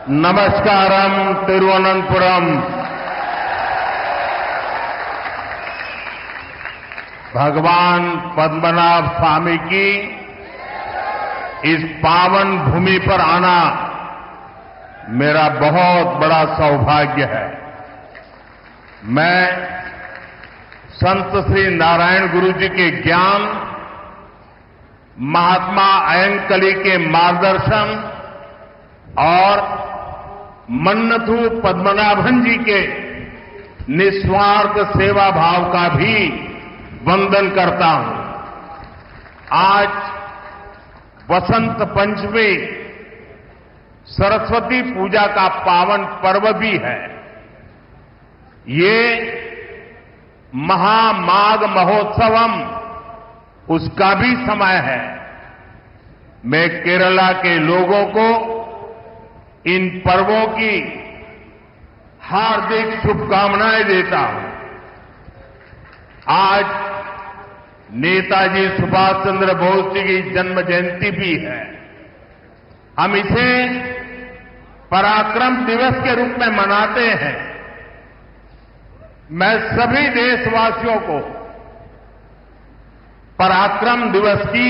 नमस्कारम तिरुवनंतपुरम। भगवान पद्मनाभ स्वामी की इस पावन भूमि पर आना मेरा बहुत बड़ा सौभाग्य है। मैं संत श्री नारायण गुरु जी के ज्ञान, महात्मा अयंकली के मार्गदर्शन और मन्नथु पद्मनाभन जी के निस्वार्थ सेवा भाव का भी वंदन करता हूं। आज वसंत पंचमी सरस्वती पूजा का पावन पर्व भी है। ये महामाघ महोत्सवम उसका भी समय है। मैं केरला के लोगों को इन पर्वों की हार्दिक शुभकामनाएं देता हूं। आज नेताजी सुभाष चंद्र बोस जी की जन्म जयंती भी है। हम इसे पराक्रम दिवस के रूप में मनाते हैं। मैं सभी देशवासियों को पराक्रम दिवस की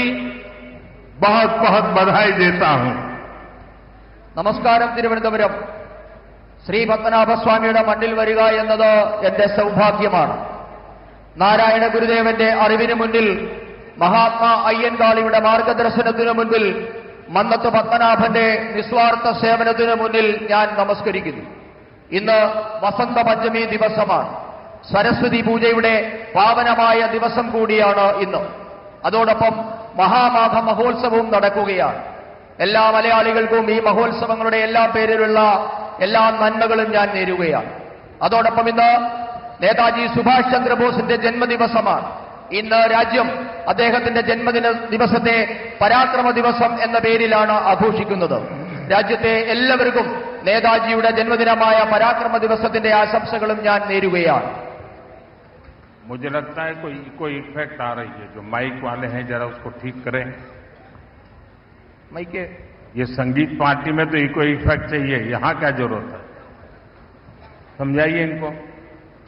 बहुत बहुत बधाई देता हूं। നമസ്കാരം. തിരുവനന്തപുരം ശ്രീ പത്മനാഭസ്വാമിയുടെ മണ്ണിൽ വരിക എന്നത് എന്റെ സൗഭാഗ്യമാണ്. നാരായണ ഗുരുദേവന്റെ അറിവിന് മുന്നിൽ, മഹാത്മാ അയ്യൻകാളിയുടെ മാർഗദർശനത്തിനു മുൻപിൽ, മന്നത്ത് പത്മനാഭന്റെ നിസ്വാർത്ഥ സേവനത്തിനു മുന്നിൽ ഞാൻ നമസ്കരിക്കുന്നു. ഇന്ന് വസന്ത പഞ്ചമി ദിവസമാണ്. സരസ്വതി പൂജയുടെ പാവനമായ ദിവസം കൂടിയാണ് ഇന്ന്. അതോടൊപ്പം മഹാമാഘ മഹോത്സവവും നടക്കുകയാണ്. എല്ലാ മലയാളികൾക്കും ഈ മഹോത്സവങ്ങളുടെ എല്ലാ പേരിലുള്ള എല്ലാ നന്മകളും ഞാൻ നേരുകയാണ്. അതോടൊപ്പം ഇന്ന് നേതാജി സുഭാഷ് ചന്ദ്രബോസിന്റെ ജന്മദിവസമാണ്. ഇന്ന് രാജ്യം അദ്ദേഹത്തിന്റെ ജന്മദിന ദിവസത്തെ പരാക്രമ ദിവസം എന്ന പേരിലാണ് ആഘോഷിക്കുന്നത്. രാജ്യത്തെ എല്ലാവർക്കും നേതാജിയുടെ ജന്മദിനമായ പരാക്രമ ദിവസത്തിന്റെ ആശംസകളും ഞാൻ നേരുകയാണ്. मुझे लगता है कोई इफेक्ट आ रही है। जो माइक वाले हैं जरा उसको ठीक करें। മൈക്ക് ये संगीत पार्टी में तो इको इफेक्ट चाहिए, यहां क्या जरूरत है? समझाइए इनको।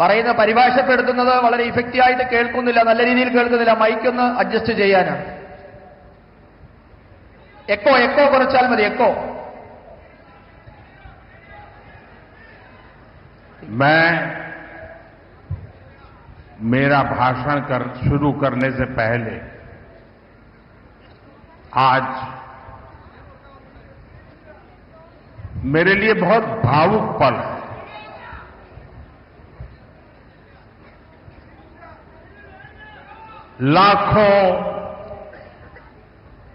പറയുന്ന പരിഭാഷപ്പെടുത്തുന്നത് വളരെ ഇഫക്റ്റീവ് ആയിട്ട് കേൾക്കുന്നില്ല, നല്ല രീതിയിൽ കേൾക്കുന്നില്ല. മൈക്ക് ഒന്ന് അഡ്ജസ്റ്റ് ചെയ്യാനാണ്. എക്കോ കുറച്ചാൽ മതി. എക്കോ. मैं मेरा भाषण शुरू करने से पहले आज मेरे लिए बहुत भावुक पल है। लाखों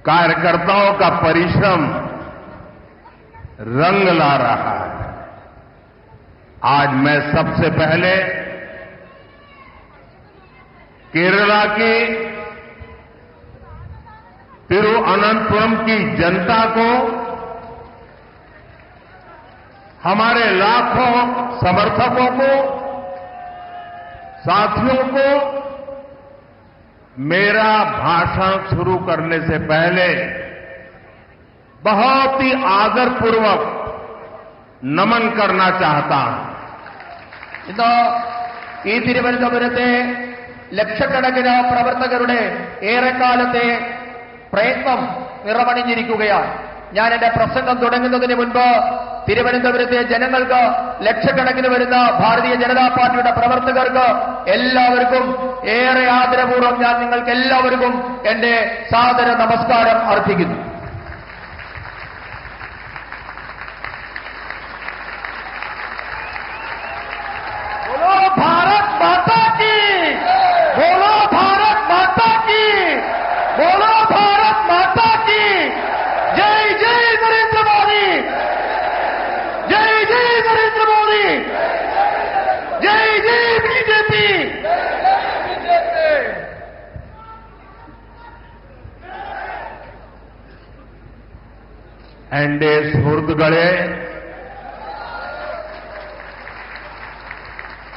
कार्यकर्ताओं का परिश्रम रंग ला रहा है। आज मैं सबसे पहले केरला की तिरुवनंतपुरम की जनता को, हमारे लाखों समर्थकों को, साथियों को मेरा भाषण शुरू करने से पहले बहुत ही आदरपूर्वक नमन करना चाहता हूं। ഇന്ന് ഈ തിരുവനന്തപുരത്തെ ലക്ഷക്കണക്കിന് പ്രവർത്തകരുടെ ഏറെക്കാലത്തെ പ്രയത്നം നിറമണിഞ്ഞിരിക്കുകയാണ്. ഞാൻ എന്റെ പ്രസംഗം തുടങ്ങുന്നതിന് മുൻപ് തിരുവനന്തപുരത്തെ ജനങ്ങൾക്ക്, ലക്ഷക്കണക്കിന് വരുന്ന ഭാരതീയ ജനതാ പാർട്ടിയുടെ പ്രവർത്തകർക്ക് എല്ലാവർക്കും ഏറെ ആദരപൂർവ്വം ഞാൻ നിങ്ങൾക്ക് എല്ലാവർക്കും എന്റെ സാദര നമസ്കാരം അർപ്പിക്കുന്നു. बोलो भारत माता की, बोलो भारत माता की, बोलो भारत माता की। जय जय नरेंद्र मोदी, जय जय नरेंद्र मोदी, जय जय बीजेपी। एनडीए सुहृदगणे,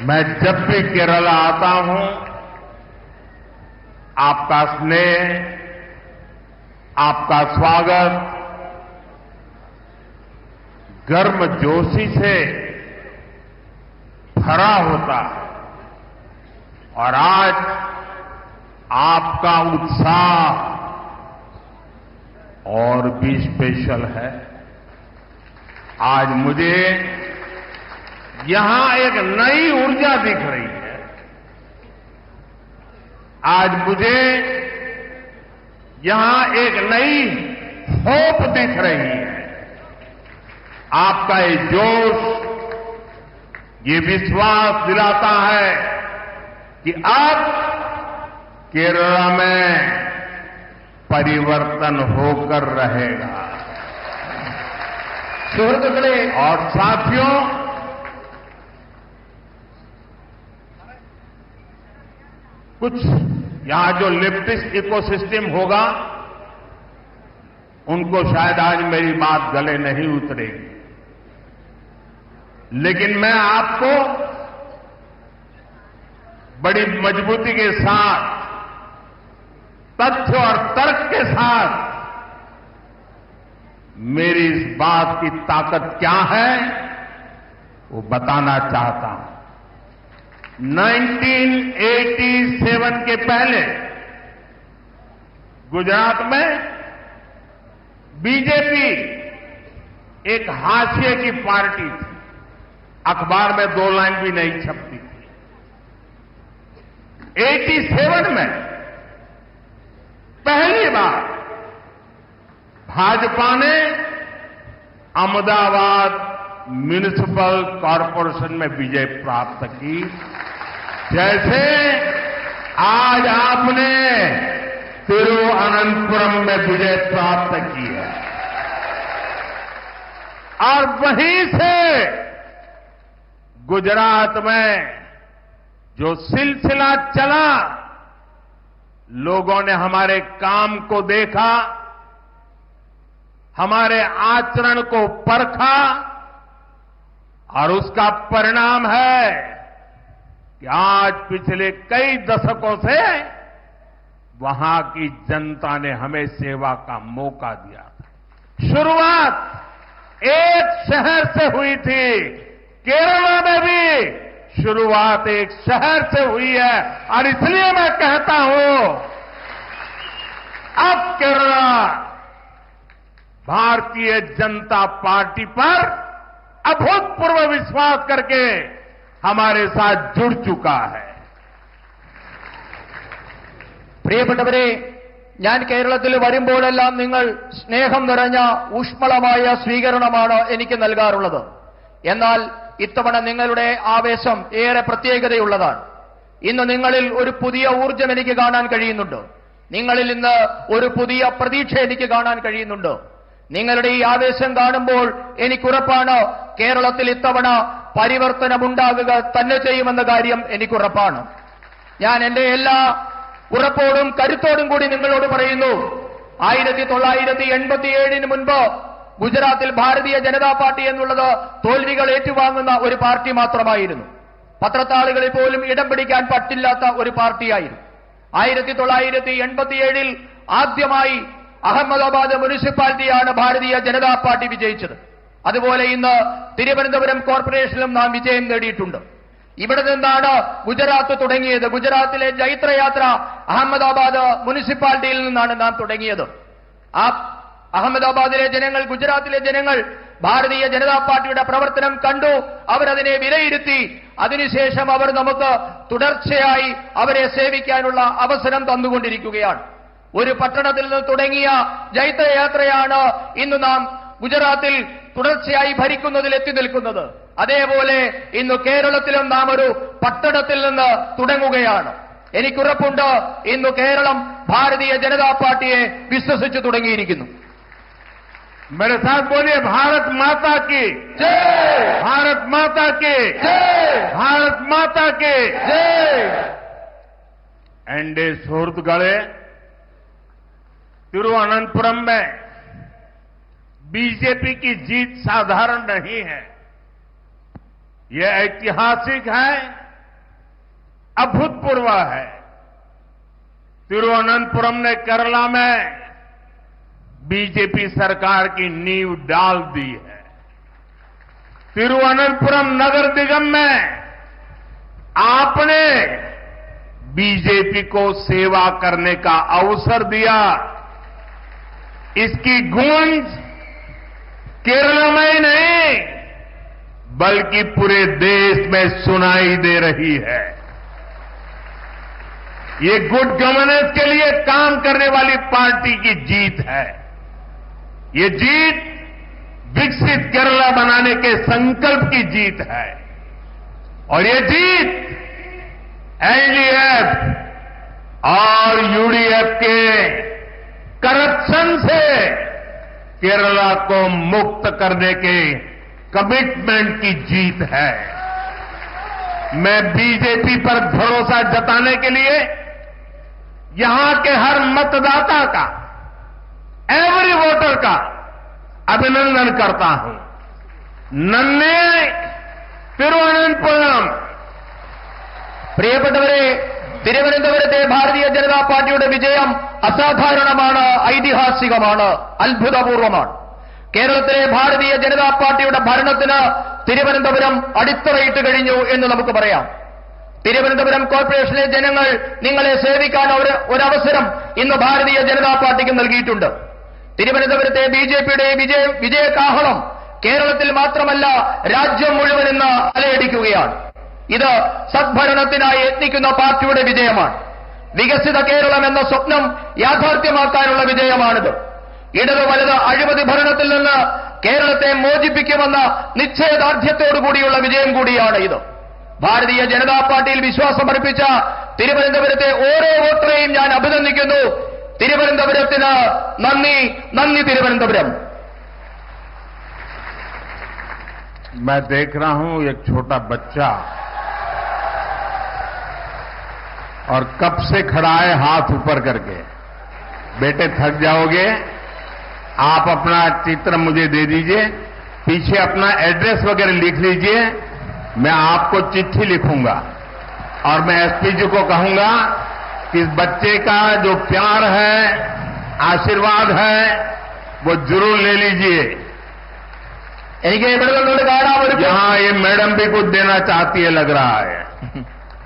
मैं जब भी केरला आता हूं आपका स्नेह, आपका स्वागत गर्मजोशी से भरा होता है और आज आपका उत्साह और भी स्पेशल है। आज मुझे यहां एक नई ऊर्जा दिख रही है। आज मुझे यहां एक नई होप दिख रही है। आपका ये जोश, ये विश्वास दिलाता है कि अब केरला में परिवर्तन होकर रहेगा। സുഹൃത്തുക്കളെ, और साथियों, कुछ यहां जो लेफ्टिस्ट इकोसिस्टम होगा उनको शायद आज मेरी बात गले नहीं उतरेगी, लेकिन मैं आपको बड़ी मजबूती के साथ, तथ्य और तर्क के साथ मेरी इस बात की ताकत क्या है वो बताना चाहता हूं। 1987 के पहले गुजरात में बीजेपी एक हाशिए की पार्टी थी, अखबार में 2 लाइन भी नहीं छपती थी। 87 में पहली बार भाजपा ने अहमदाबाद म्युनिसिपल कॉरपोरेशन में विजय प्राप्त की, जैसे आज आपने तिरुवनंतपुरम में विजय प्राप्त की है। और वहीं से गुजरात में जो सिलसिला चला, लोगों ने हमारे काम को देखा, हमारे आचरण को परखा और उसका परिणाम है कि आज पिछले कई दशकों से वहां की जनता ने हमें सेवा का मौका दिया था। शुरुआत एक शहर से हुई थी, केरला में भी शुरुआत एक शहर से हुई है, और इसलिए मैं कहता हूं अब केरला भारतीय जनता पार्टी पर अभूतपूर्व विश्वास करके हमारे साथ जुड़ चुका है। പ്രിയപ്പെട്ടവരെ, ഞാൻ കേരളത്തിൽ വരുമ്പോഴെല്ലാം നിങ്ങൾ സ്നേഹം നിറഞ്ഞ ഊഷ്മളമായ സ്വീകരണമാണ് എനിക്ക് നൽകാറുള്ളത്. എന്നാൽ ഇത്തവണ നിങ്ങളുടെ ആവേശം ഏറെ പ്രത്യേകതയുള്ളതാണ്. ഇന്ന് നിങ്ങളിൽ ഒരു പുതിയ ഊർജ്ജം എനിക്ക് കാണാൻ കഴിയുന്നുണ്ട്. നിങ്ങളിൽ ഇന്ന് ഒരു പുതിയ പ്രതീക്ഷ എനിക്ക് കാണാൻ കഴിയുന്നുണ്ട്. നിങ്ങളുടെ ഈ ആവേശം കാണുമ്പോൾ എനിക്കുറപ്പാണ് കേരളത്തിൽ ഇത്തവണ പരിവർത്തനമുണ്ടാകുക തന്നെ ചെയ്യുമെന്ന കാര്യം എനിക്കുറപ്പാണ്. ഞാൻ എന്റെ എല്ലാ ഉറപ്പോടും കരുത്തോടും കൂടി നിങ്ങളോട് പറയുന്നു, 1987 മുൻപ് ഗുജറാത്തിൽ ഭാരതീയ ജനതാ പാർട്ടി എന്നുള്ളത് തോൽവികൾ ഏറ്റുവാങ്ങുന്ന ഒരു പാർട്ടി മാത്രമായിരുന്നു. പത്രത്താളുകളിൽ പോലും ഇടം പിടിക്കാൻ പറ്റില്ലാത്ത ഒരു പാർട്ടിയായിരുന്നു. 1987 ആദ്യമായി അഹമ്മദാബാദ് മുനിസിപ്പാലിറ്റിയാണ് ഭാരതീയ ജനതാ പാർട്ടി വിജയിച്ചത്. അതുപോലെ ഇന്ന് തിരുവനന്തപുരം കോർപ്പറേഷനിലും നാം വിജയം നേടിയിട്ടുണ്ട്. ഇവിടെ നിന്നാണ് ഗുജറാത്ത് തുടങ്ങിയത്. ഗുജറാത്തിലെ ജൈത്രയാത്ര അഹമ്മദാബാദ് മുനിസിപ്പാലിറ്റിയിൽ നിന്നാണ് നാം തുടങ്ങിയത്. ആ അഹമ്മദാബാദിലെ ജനങ്ങൾ, ഗുജറാത്തിലെ ജനങ്ങൾ ഭാരതീയ ജനതാ പാർട്ടിയുടെ പ്രവർത്തനം കണ്ടു, അവരതിനെ വിലയിരുത്തി. അതിനുശേഷം അവർ നമുക്ക് തുടർച്ചയായി അവരെ സേവിക്കാനുള്ള അവസരം തന്നുകൊണ്ടിരിക്കുകയാണ്. ഒരു പട്ടണത്തിൽ നിന്ന് തുടങ്ങിയ ജൈത്രയാത്രയാണ് ഇന്ന് നാം ഗുജറാത്തിൽ തുടർച്ചയായി ഭരിക്കുന്നതിൽ എത്തി നിൽക്കുന്നത്. അതേപോലെ ഇന്ന് കേരളത്തിലും നാം ഒരു പട്ടണത്തിൽ നിന്ന് തുടങ്ങുകയാണ്. എനിക്കുറപ്പുണ്ട്, ഇന്ന് കേരളം ഭാരതീയ ജനതാ പാർട്ടിയെ വിശ്വസിച്ചു തുടങ്ങിയിരിക്കുന്നു. मेरे साथ बोलिए, भारत माता की जय, भारत माता की जय, भारत माता की जय. एनडीए സുഹൃത്തുക്കളെ, तिरुवनंतपुरम में बीजेपी की जीत साधारण नहीं है, यह ऐतिहासिक है, अभूतपूर्व है। तिरुवनंतपुरम ने केरला में बीजेपी सरकार की नींव डाल दी है। तिरुवनंतपुरम नगर निगम में आपने बीजेपी को सेवा करने का अवसर दिया। इसकी गूंज केरल में ही नहीं बल्कि पूरे देश में सुनाई दे रही है। ये गुड गवर्नेंस के लिए काम करने वाली पार्टी की जीत है। ये जीत विकसित केरला बनाने के संकल्प की जीत है और ये जीत एलडीएफ और यूडीएफ के करप्शन से केरला को मुक्त करने के कमिटमेंट की जीत है। मैं बीजेपी पर भरोसा जताने के लिए यहां के हर मतदाता का, एवरी वोटर का अभिनंदन करता हूं। नन्हे തിരുവനന്തപുരം പ്രിയപ്പെട്ടവരെ, തിരുവനന്തപുരത്തെ ഭാരതീയ ജനതാ പാർട്ടിയുടെ വിജയം അസാധാരണമാണ്, ഐതിഹാസികമാണ്, അത്ഭുതപൂർവമാണ്. കേരളത്തിലെ ഭാരതീയ ജനതാ പാർട്ടിയുടെ ഭരണത്തിന് തിരുവനന്തപുരം അടിത്തറയിട്ട് കഴിഞ്ഞു എന്ന് നമുക്ക് പറയാം. തിരുവനന്തപുരം കോർപ്പറേഷനിലെ ജനങ്ങൾ നിങ്ങളെ സേവിക്കാൻ ഒരവസരം ഇന്ന് ഭാരതീയ ജനതാ പാർട്ടിക്ക് നൽകിയിട്ടുണ്ട്. തിരുവനന്തപുരത്തെ ബിജെപിയുടെ വിജയകാഹളം കേരളത്തിൽ മാത്രമല്ല രാജ്യം മുഴുവൻ ഇന്ന് അലയടിക്കുകയാണ്. ഇത് സദ്ഭരണത്തിനായി യത്നിക്കുന്ന പാർട്ടിയുടെ വിജയമാണ്. വികസിത കേരളം എന്ന സ്വപ്നം യാഥാർത്ഥ്യമാക്കാനുള്ള വിജയമാണിത്. ഇടത് വലത് അഴിമതി ഭരണത്തിൽ നിന്ന് കേരളത്തെ മോചിപ്പിക്കുമെന്ന നിശ്ചയദാർഢ്യത്തോടുകൂടിയുള്ള വിജയം കൂടിയാണ് ഇത്. ഭാരതീയ ജനതാ പാർട്ടിയിൽ വിശ്വാസമർപ്പിച്ച തിരുവനന്തപുരത്തെ ഓരോ വോട്ടറെയും ഞാൻ അഭിനന്ദിക്കുന്നു. തിരുവനന്തപുരത്തിന് നന്ദി, നന്ദി തിരുവനന്തപുരം. मैं देख रहा हूं एक छोटा बच्चा और कब से खड़ा है हाथ ऊपर करके। बेटे थक जाओगे, आप अपना चित्र मुझे दे दीजिए, पीछे अपना एड्रेस वगैरह लिख लीजिए, मैं आपको चिट्ठी लिखूंगा और मैं एसपी जी को कहूंगा कि इस बच्चे का जो प्यार है, आशीर्वाद है, वो जरूर ले लीजिए। എനിക്ക് ഇവിടെ നിന്നോട് കാണാൻ ഒരു यहाँ ये मैडम भी कुछ देना चाहती है लग रहा है।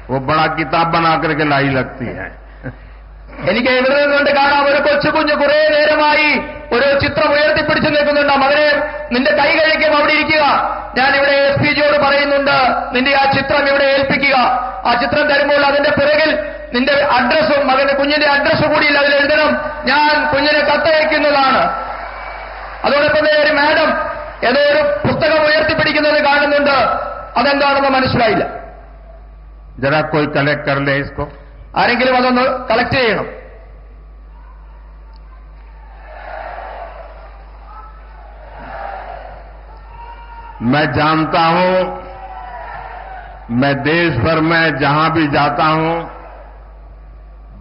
वो बड़ा किताब बना करके लाई लगती है। എനിക്ക് ഇവിടെ നിന്നുകൊണ്ട് കാണാൻ ഒരു കൊച്ചുകുഞ്ഞ് കുറെ നേരമായി ഒരു ചിത്രം ഉയർത്തിപ്പിടിച്ചു നിൽക്കുന്നുണ്ട്. മകനെ, നിന്റെ കൈ കഴിക്കും, അവിടെ ഇരിക്കുക. ഞാൻ ഇവിടെ എസ് പി ജിയോട് പറയുന്നുണ്ട്, നിന്റെ ആ ചിത്രം ഇവിടെ ഏൽപ്പിക്കുക. ആ ചിത്രം തരുമ്പോൾ അതിന്റെ പിറകിൽ നിന്റെ അഡ്രസ്സും മകന്റെ കുഞ്ഞിന്റെ അഡ്രസ്സ് കൂടിയില്ല, അതിൽ എഴുതണം, ഞാൻ കുഞ്ഞിനെ കത്തയക്കുന്നതാണ്. അതോടൊപ്പം തന്നെ ഒരു മാഡം ഏതോ ഒരു പുസ്തകം ഉയർത്തിപ്പിടിക്കുന്നത് കാണുന്നുണ്ട്. അതെന്താണെന്ന് മനസ്സിലായില്ല. जरा कोई कलेक्ट कर ले इसको। ആരെങ്കിലും അതൊന്ന് കളക്ട് ചെയ്യണം. मैं जानता हूं, मैं देश भर में जहां भी जाता हूं,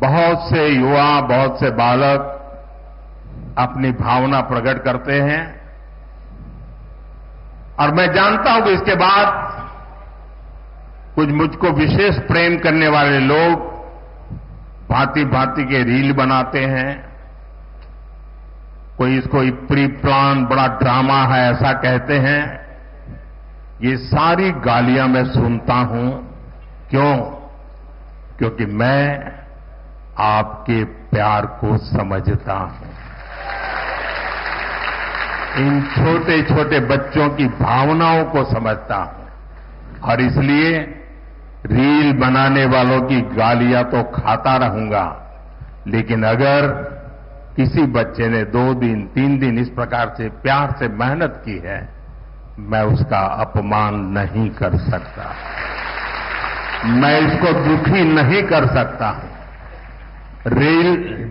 बहुत से युवा, बहुत से बालक अपनी भावना प्रकट करते हैं और मैं जानता हूं कि इसके बाद कुछ मुझको विशेष प्रेम करने वाले लोग भांति भांति के रील बनाते हैं, कोई इसको प्री प्लान बड़ा ड्रामा है ऐसा कहते हैं। ये सारी गालियां मैं सुनता हूं। क्यों? क्योंकि मैं आपके प्यार को समझता हूं, इन छोटे छोटे बच्चों की भावनाओं को समझता हूं और इसलिए रील बनाने वालों की गालियां तो खाता रहूंगा, लेकिन अगर किसी बच्चे ने 2 दिन 3 दिन इस प्रकार से प्यार से मेहनत की है, मैं उसका अपमान नहीं कर सकता, मैं इसको दुखी नहीं कर सकता हूं। रील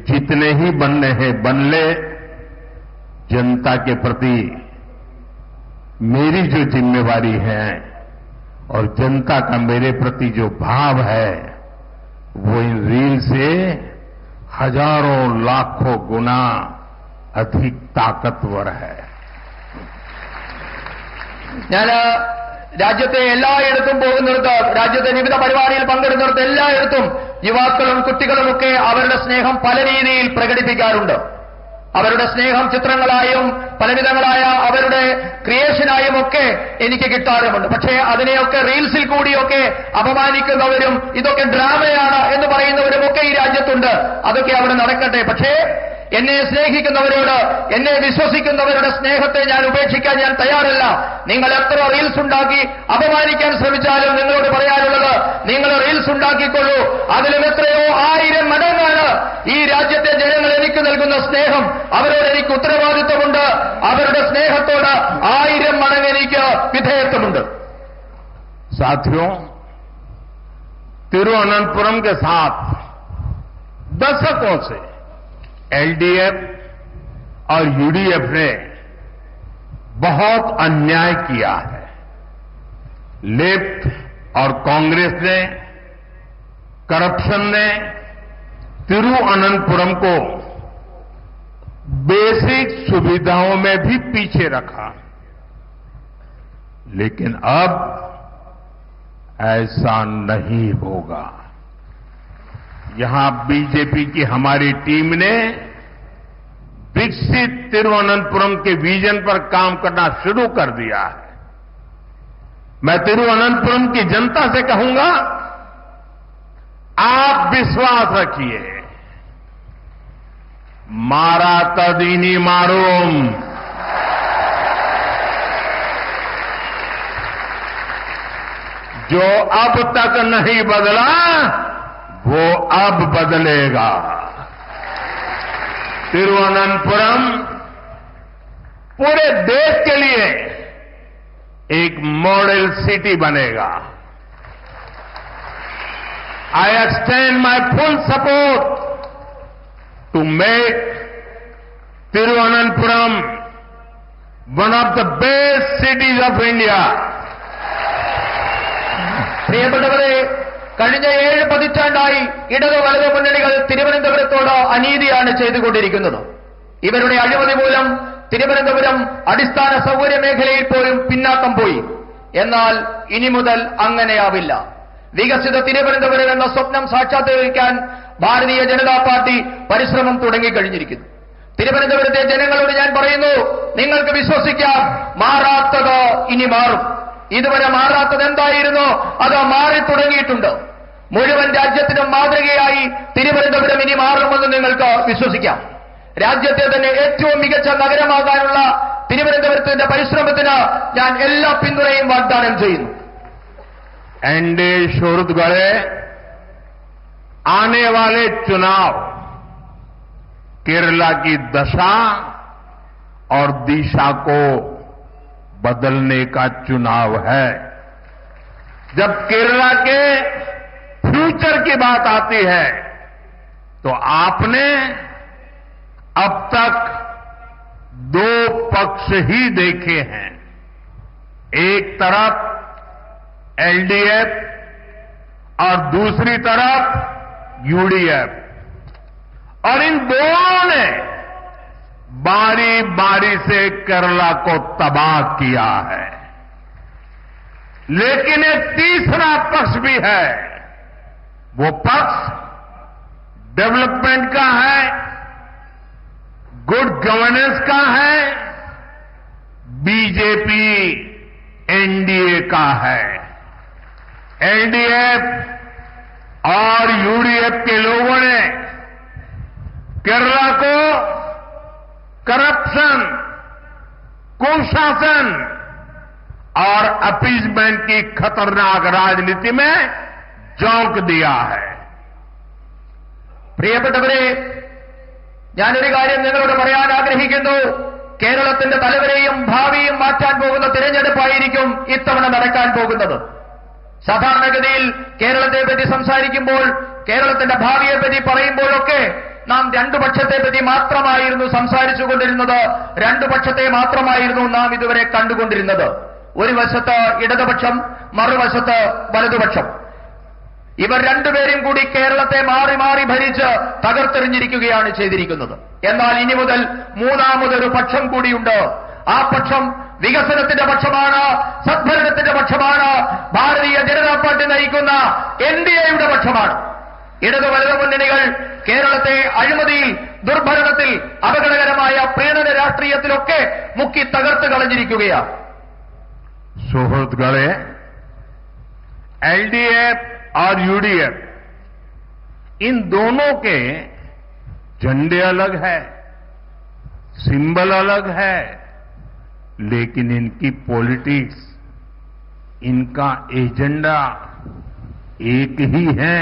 जितने ही बनने हैं बन ले, जनता के प्रति मेरी जो जिम्मेवारी है और जनता का मेरे प्रति जो भाव है, वो इन रील से हजारों लाखों गुना अधिक ताकतवर है। ഞാൻ രാജ്യത്തെ എല്ലായിടത്തും പോകുന്നിടത്ത്, രാജ്യത്തെ വിവിധ പരിപാടിയിൽ പങ്കെടുക്കുന്നിടത്ത് എല്ലായിടത്തും യുവാക്കളും കുട്ടികളുമൊക്കെ അവരുടെ സ്നേഹം പല രീതിയിൽ പ്രകടിപ്പിക്കാറുണ്ട്. അവരുടെ സ്നേഹം ചിത്രങ്ങളായും പലവിധങ്ങളായ അവരുടെ ക്രിയേഷനായും ഒക്കെ എനിക്ക് കിട്ടാറുമുണ്ട്. പക്ഷേ അതിനെയൊക്കെ റീൽസിൽ കൂടിയൊക്കെ അപമാനിക്കുന്നവരും ഇതൊക്കെ ഡ്രാമയാണ് എന്ന് പറയുന്നവരുമൊക്കെ ഈ രാജ്യത്തുണ്ട്. അതൊക്കെ അവിടെ നടക്കട്ടെ. പക്ഷേ എന്നെ സ്നേഹിക്കുന്നവരോട്, എന്നെ വിശ്വസിക്കുന്നവരുടെ സ്നേഹത്തെ ഞാൻ ഉപേക്ഷിക്കാൻ ഞാൻ തയ്യാറല്ല. നിങ്ങൾ എത്ര റീൽസ് ഉണ്ടാക്കി അപമാനിക്കാൻ ശ്രമിച്ചാലും നിങ്ങളോട് പറയാനുള്ളത്, നിങ്ങൾ റീൽസ് ഉണ്ടാക്കിക്കൊള്ളൂ. അതിലും എത്രയോ 1000 മടങ്ങാണ് ഈ രാജ്യത്തെ ജനങ്ങൾ എനിക്ക് നൽകുന്ന സ്നേഹം. അവരോട് എനിക്ക് ഉത്തരവാദിത്വമുണ്ട്. അവരുടെ സ്നേഹത്തോട് 1000 മടങ്ങ് എനിക്ക് വിധേയത്വമുണ്ട്. साथियों, तिरुवनंतपुरम के साथ दशकों से एलडीएफ और यूडीएफ ने बहुत अन्याय किया है. लेफ्ट और कांग्रेस ने, करप्शन ने तिरुवनंतपुरम को बेसिक सुविधाओं में भी पीछे रखा. लेकिन अब ऐसा नहीं होगा. यहां बीजेपी की हमारी टीम ने विकसित तिरुवनंतपुरम के विजन पर काम करना शुरू कर दिया है. मैं तिरुवनंतपुरम की जनता से कहूंगा, आप विश्वास रखिए. मारा तदीनी मारूम. जो अब तक नहीं बदला वो अब बदलेगा. तिरुवनंतपुरम पूरे देश के लिए एक मॉडल सिटी बनेगा. I extend my full support to make Tiruvananthapuram one of the best cities of India. പ്രിയപ്പെട്ടവരെ, കഴിഞ്ഞ 7 പതിറ്റാണ്ടായി ഇടത് വലത് മുന്നണികൾ തിരുവനന്തപുരത്തോട് അനീതിയാണ് ചെയ്തുകൊണ്ടിരിക്കുന്നത്. ഇവരുടെ അഴിമതി മൂലം തിരുവനന്തപുരം അടിസ്ഥാന സൗകര്യ മേഖലയിൽ പോലും പിന്നാക്കം പോയി. എന്നാൽ ഇനി മുതൽ അങ്ങനെയാവില്ല. വികസിത തിരുവനന്തപുരം എന്ന സ്വപ്നം സാക്ഷാത്കരിക്കാൻ ഭാരതീയ ജനതാ പാർട്ടി പരിശ്രമം തുടങ്ങിക്കഴിഞ്ഞിരിക്കുന്നു. തിരുവനന്തപുരത്തെ ജനങ്ങളോട് ഞാൻ പറയുന്നു, നിങ്ങൾക്ക് വിശ്വസിക്കാം, മാറാത്തത് ഇനി മാറും. ഇതുവരെ മാറാത്തത് എന്തായിരുന്നു, അത് മാറി തുടങ്ങിയിട്ടുണ്ട്. മുഴുവൻ രാജ്യത്തിനും മാതൃകയായി തിരുവനന്തപുരം ഇനി മാറുമെന്ന് നിങ്ങൾക്ക് വിശ്വസിക്കാം. രാജ്യത്തെ തന്നെ ഏറ്റവും മികച്ച നഗരമാകാനുള്ള തിരുവനന്തപുരത്തിന്റെ പരിശ്രമത്തിന് ഞാൻ എല്ലാ പിന്തുണയും വാഗ്ദാനം ചെയ്യുന്നു. एनडीए शोरतगढ़े आने वाले चुनाव केरला की दशा और दिशा को बदलने का चुनाव है. जब केरला के फ्यूचर की बात आती है तो आपने अब तक 2 पक्ष ही देखे हैं. एक तरफ एलडीएफ और दूसरी तरफ यूडीएफ, और इन दोनों ने बारी बारी से केरला को तबाह किया है. लेकिन एक तीसरा पक्ष भी है. वो पक्ष डेवलपमेंट का है, गुड गवर्नेंस का है, बीजेपी एनडीए का है. एलडीएफ और यूडीएफ के लोगों ने केरला को करप्शन, कुशासन और अपीजमेंट की खतरनाक राजनीति में झोंक दिया है. പ്രിയപ്പെട്ടവരെ, ഞാനൊരു കാര്യം നിങ്ങളോട് പറയാൻ ആഗ്രഹിക്കുന്നു. കേരളത്തിന്റെ തലവരെയും ഭാവിയും മാറ്റാൻ പോകുന്ന തിരഞ്ഞെടുപ്പായിരിക്കും ഇത്തവണ നടക്കാൻ പോകുന്നത്. സാധാരണഗതിയിൽ കേരളത്തെ പറ്റി സംസാരിക്കുമ്പോൾ, കേരളത്തിന്റെ ഭാവിയെപ്പറ്റി പറയുമ്പോഴൊക്കെ നാം 2 പക്ഷത്തെപ്പറ്റി മാത്രമായിരുന്നു സംസാരിച്ചുകൊണ്ടിരുന്നത്. 2 പക്ഷത്തെ മാത്രമായിരുന്നു നാം ഇതുവരെ കണ്ടുകൊണ്ടിരുന്നത്. ഒരു വശത്ത് ഇടതുപക്ഷം, മറുവശത്ത് വലതുപക്ഷം. ഇവർ രണ്ടുപേരും കൂടി കേരളത്തെ മാറി മാറി ഭരിച്ച് തകർത്തെറിഞ്ഞിരിക്കുകയാണ് ചെയ്തിരിക്കുന്നത്. എന്നാൽ ഇനി മുതൽ മൂന്നാമതൊരു പക്ഷം കൂടിയുണ്ട്. ആ പക്ഷം വികസനത്തിന്റെ പക്ഷമാണ്, സദ്ഭരണത്തിന്റെ പക്ഷമാണ്, ഭാരതീയ ജനതാ പാർട്ടി നയിക്കുന്ന എൻഡിഎയുടെ പക്ഷമാണ്. ഇടതു വലതു മുന്നണികൾ കേരളത്തെ അഴിമതിയിൽ, ദുർഭരണത്തിൽ, അപകടകരമായ വിഷയത്തിലൊക്കെ മുക്കി തകർത്ത് കളഞ്ഞിരിക്കുകയാണ്. സുഹൃത്തുക്കളെ, एलडीएफ और यूडीएफ इन दोनों के झंडे अलग है, सिंबल अलग है, लेकिन इनकी पॉलिटिक्स, इनका एजेंडा एक ही है.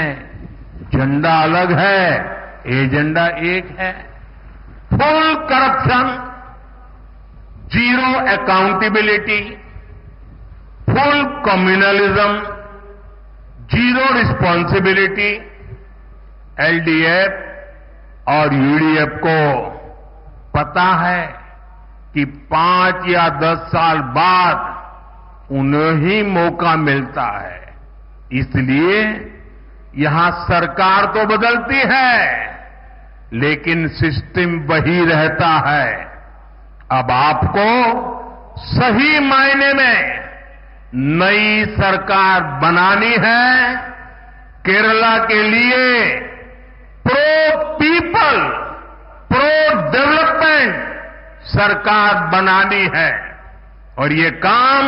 झंडा अलग है, एजेंडा एक है. Full corruption, zero accountability, full communalism, zero responsibility. LDF और यूडीएफ को पता है कि 5 या 10 साल बाद उन्हें ही मौका मिलता है. इसलिए यहां सरकार तो बदलती है, लेकिन सिस्टम वही रहता है. अब आपको सही मायने में नई सरकार बनानी है. केरला के लिए प्रो पीपल, प्रो डेवलपमेंट सरकार बनानी है. और ये काम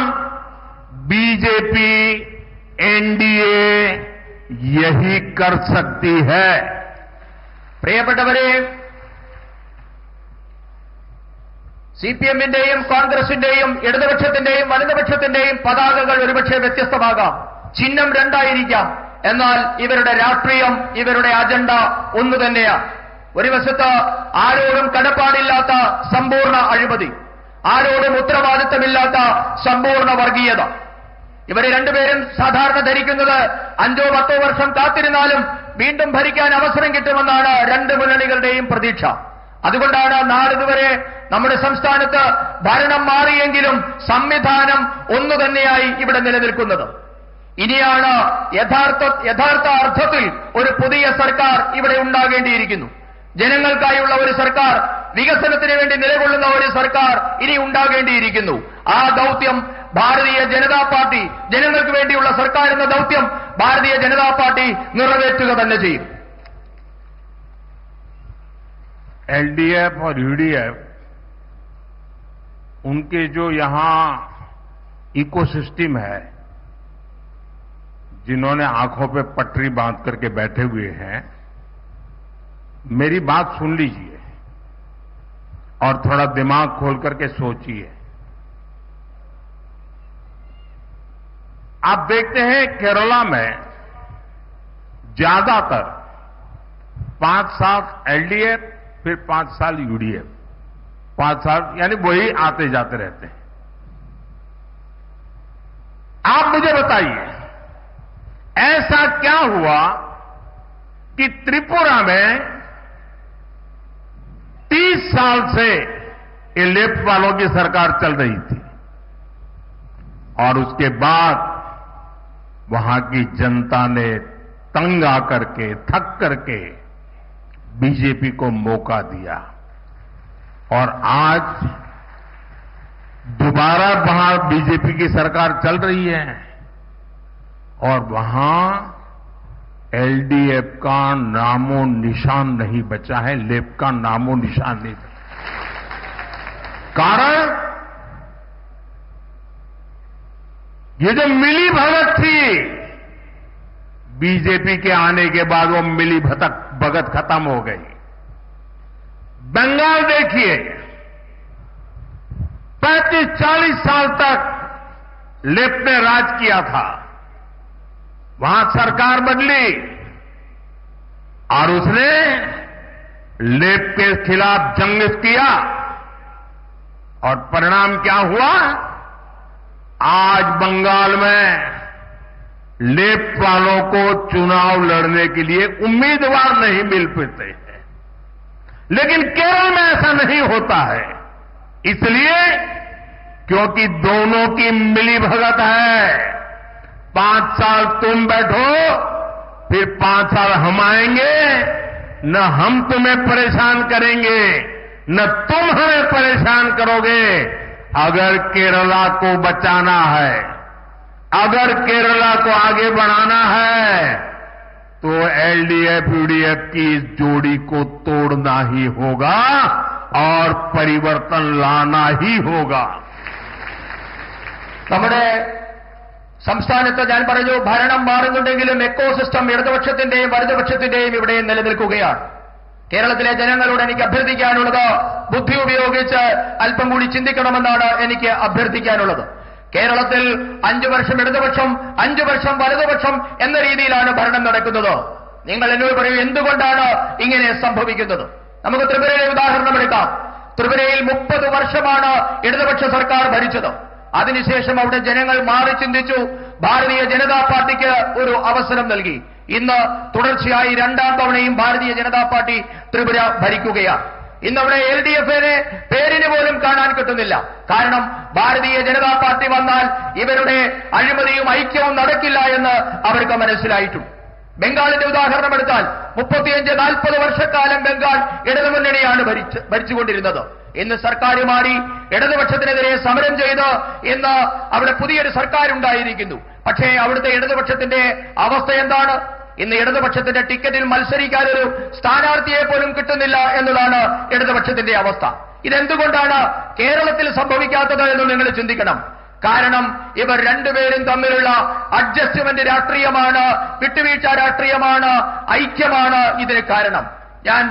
बीजेपी, एनडीए यही कर सकती है. പ്രിയപ്പെട്ടവരെ, സിപിഎമ്മിന്റെയും കോൺഗ്രസിന്റെയും ഇടതുപക്ഷത്തിന്റെയും വലതുപക്ഷത്തിന്റെയും പതാകകൾ ഒരുപക്ഷെ വ്യത്യസ്തമാകാം, ചിഹ്നം രണ്ടായിരിക്കാം. എന്നാൽ ഇവരുടെ രാഷ്ട്രീയം, ഇവരുടെ അജണ്ട ഒന്നു തന്നെയാണ്. ഒരു വശത്ത് ആരോടും കടപ്പാടില്ലാത്ത സമ്പൂർണ്ണ അഴിമതി, ആരോടും ഉത്തരവാദിത്തമില്ലാത്ത സമ്പൂർണ്ണ വർഗീയത. ഇവരെ രണ്ടുപേരും സാധാരണ ധരിക്കുന്നത് 5-10 വർഷം കാത്തിരുന്നാലും വീണ്ടും ഭരിക്കാൻ അവസരം കിട്ടുമെന്നാണ് രണ്ട് മുന്നണികളുടെയും പ്രതീക്ഷ. അതുകൊണ്ടാണ് നാളിതുവരെ നമ്മുടെ സംസ്ഥാനത്ത് ഭരണം മാറിയെങ്കിലും സംവിധാനം ഒന്നു തന്നെയായി ഇവിടെ നിലനിൽക്കുന്നത്. ഇനിയാണ് യഥാർത്ഥ അർത്ഥത്തിൽ ഒരു പുതിയ സർക്കാർ ഇവിടെ ഉണ്ടാകേണ്ടിയിരിക്കുന്നു. ജനങ്ങൾക്കായുള്ള ഒരു സർക്കാർ, വികസനത്തിന് വേണ്ടി നിലകൊള്ളുന്ന ഒരു സർക്കാർ ഇനി ഉണ്ടാകേണ്ടിയിരിക്കുന്നു. ആ ദൗത്യം ഭാരതീയ ജനതാ പാർട്ടി, ജനങ്ങൾക്ക് വേണ്ടിയുള്ള സർക്കാർ എന്ന ദൗത്യം ഭാരതീയ ജനതാ പാർട്ടി നിറവേറ്റുക തന്നെ ചെയ്യും. एलडीएफ और यूडीएफ, उनके जो यहां इकोसिस्टम है, जिन्होंने आंखों पे पटरी बांध करके बैठे हुए हैं, मेरी बात सुन लीजिए और थोड़ा दिमाग खोल करके सोचिए. आप देखते हैं केरला में ज्यादातर 5 साल एलडीएफ, फिर 5 साल यूडीएफ, 5 साल यानी वही आते जाते रहते हैं. आप मुझे बताइए, ऐसा क्या हुआ कि त्रिपुरा में 30 साल से ये लेफ्ट वालों की सरकार चल रही थी और उसके बाद वहां की जनता ने तंग आकर के, थक करके बीजेपी को मौका दिया और आज दोबारा वहां बीजेपी की सरकार चल रही है और वहां एलडीएफ का नामो निशान नहीं बचा है, लेफ्ट का नामो निशान नहीं बचा. कारण ये जो मिली भगत थी, बीजेपी के आने के बाद वो मिली भगत खत्म हो गई. बंगाल देखिए, 35-40 साल तक लेफ्ट ने राज किया था. वहां सरकार बदली और उसने लेफ्ट के खिलाफ जंग किया और परिणाम क्या हुआ? आज बंगाल में लेफ्ट वालों को चुनाव लड़ने के लिए उम्मीदवार नहीं मिल पाते हैं. लेकिन केरल में ऐसा नहीं होता है, इसलिए क्योंकि दोनों की मिलीभगत है. 5 साल तुम बैठो, फिर 5 साल हम आएंगे, न हम तुम्हें परेशान करेंगे, न तुम हमें परेशान करोगे. अगर केरला को बचाना है, अगर केरला को आगे बढ़ाना है, तो एलडीएफ यूडीएफ की इस जोड़ी को तोड़ना ही होगा और परिवर्तन लाना ही होगा। നമ്മുടെ സംസ്ഥാനത്ത് ഞാൻ പറഞ്ഞു ഭരണം മാറുന്നുണ്ടെങ്കിലും എക്കോസിസ്റ്റം ഇടതുപക്ഷത്തിന്റെയും വലതുപക്ഷത്തിന്റെയും ഇവിടെ നിലനിൽക്കുകയാണ്. കേരളത്തിലെ ജനങ്ങളോട് എനിക്ക് അഭ്യർത്ഥിക്കാനുള്ളത് ബുദ്ധി ഉപയോഗിച്ച് അല്പം കൂടി ചിന്തിക്കണമെന്നാണ് എനിക്ക് അഭ്യർത്ഥിക്കാനുള്ളത്. കേരളത്തിൽ 5 വർഷം ഇടതുപക്ഷം 5 വർഷം വലതുപക്ഷം എന്ന രീതിയിലാണ് ഭരണം നടക്കുന്നത്. നിങ്ങൾ എന്നോട് പറയൂ, എന്തുകൊണ്ടാണ് ഇങ്ങനെ സംഭവിക്കുന്നത്? നമുക്ക് ത്രിപുരയിലെ ഉദാഹരണം എടുക്കാം. ത്രിപുരയിൽ 30 വർഷമാണ് ഇടതുപക്ഷ സർക്കാർ ഭരിച്ചത്. അതിനുശേഷം അവിടെ ജനങ്ങൾ മാറി ചിന്തിച്ചു. ഭാരതീയ ജനതാ പാർട്ടിക്ക് ഒരു അവസരം നൽകി. ഇന്ന് തുടർച്ചയായി 2ാം തവണയും ഭാരതീയ ജനതാ പാർട്ടി ത്രിപുര ഭരിക്കുകയാണ്. ഇന്നവിടെ LDFനെ പേരിന് പോലും കാണാൻ കിട്ടുന്നില്ല. കാരണം ഭാരതീയ ജനതാ പാർട്ടി വന്നാൽ ഇവരുടെ അഴിമതിയും ഐക്യവും നടക്കില്ല എന്ന് അവർക്ക് മനസ്സിലായിട്ടുണ്ട്. ബംഗാളിന്റെ ഉദാഹരണം എടുത്താൽ 35-40 വർഷക്കാലം ബംഗാൾ ഇടതുമുന്നണിയാണ് ഭരിച്ചുകൊണ്ടിരുന്നത്. ഇന്ന് സർക്കാർ മാറി ഇടതുപക്ഷത്തിനെതിരെ സമരം ചെയ്ത് ഇന്ന് അവിടെ പുതിയൊരു സർക്കാർ ഉണ്ടായിരിക്കുന്നു. പക്ഷേ അവിടുത്തെ ഇടതുപക്ഷത്തിന്റെ അവസ്ഥ എന്താണ്? ഇന്ന് ഇടതുപക്ഷത്തിന്റെ ടിക്കറ്റിൽ മത്സരിക്കാൻ ഒരു സ്ഥാനാർത്ഥിയെ പോലും കിട്ടുന്നില്ല എന്നതാണ് ഇടതുപക്ഷത്തിന്റെ അവസ്ഥ. ഇതെന്തുകൊണ്ടാണ് കേരളത്തിൽ സംഭവിക്കാത്തത് എന്ന് നിങ്ങൾ ചിന്തിക്കണം. കാരണം ഇവർ രണ്ടുപേരും തമ്മിലുള്ള അഡ്ജസ്റ്റ്മെന്റ് രാഷ്ട്രീയമാണ്, വിട്ടുവീഴ്ച രാഷ്ട്രീയമാണ്, ഐക്യമാണ് ഇതിന് കാരണം. ഞാൻ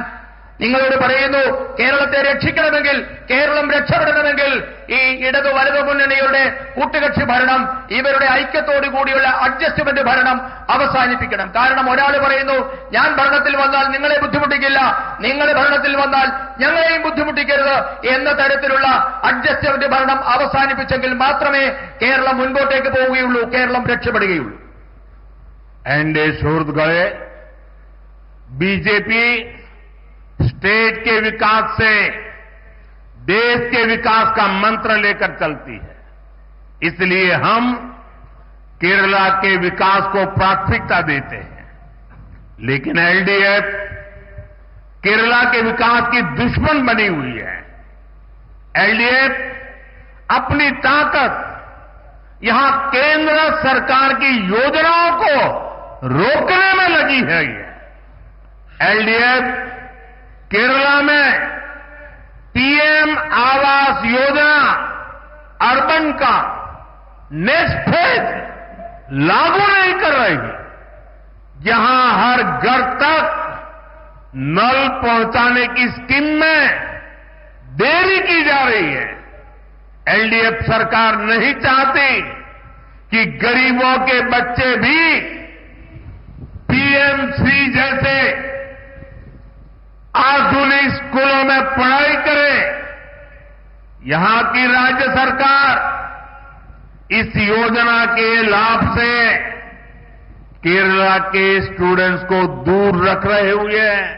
നിങ്ങളോട് പറയുന്നു, കേരളത്തെ രക്ഷിക്കണമെങ്കിൽ, കേരളം രക്ഷപ്പെടണമെങ്കിൽ ഈ ഇടതു വലതു മുന്നണിയുടെ കൂട്ടുകക്ഷി ഭരണം, ഇവരുടെ ഐക്യത്തോടു കൂടിയുള്ള അഡ്ജസ്റ്റ്മെന്റ് ഭരണം അവസാനിപ്പിക്കണം. കാരണം ഒരാൾ പറയുന്നു, ഞാൻ ഭരണത്തിൽ വന്നാൽ നിങ്ങളെ ബുദ്ധിമുട്ടിക്കില്ല, നിങ്ങൾ ഭരണത്തിൽ വന്നാൽ ഞങ്ങളെയും ബുദ്ധിമുട്ടിക്കരുത് എന്ന തരത്തിലുള്ള അഡ്ജസ്റ്റ്മെന്റ് ഭരണം അവസാനിപ്പിച്ചെങ്കിൽ മാത്രമേ കേരളം മുൻപോട്ടേക്ക് പോവുകയുള്ളൂ, കേരളം രക്ഷപ്പെടുകയുള്ളൂ. എന്റെ സുഹൃത്തുക്കളെ, बीजेपी स्टेट के विकास से देश के विकास का मंत्र लेकर चलती है। इसलिए हम केरला के विकास को प्राथमिकता देते हैं। लेकिन एलडीएफ केरला के विकास की दुश्मन बनी हुई है। एलडीएफ अपनी ताकत यहां केंद्र सरकार की योजनाओं को रोकने में लगी है। एलडीएफ केरला में पीएम आवास योजना अर्बन का नेक्स्ट फेज लागू नहीं कर रही। जहां हर घर तक नल पहुंचाने की स्कीम में देरी की जा रही है। एलडीएफ सरकार नहीं चाहती कि गरीबों के बच्चे भी पीएमसी जैसे आधुनिक स्कूलों में पढ़ाई करें। यहां की राज्य सरकार इस योजना के लाभ से केरला के स्टूडेंट्स को दूर रख रहे हुए हैं।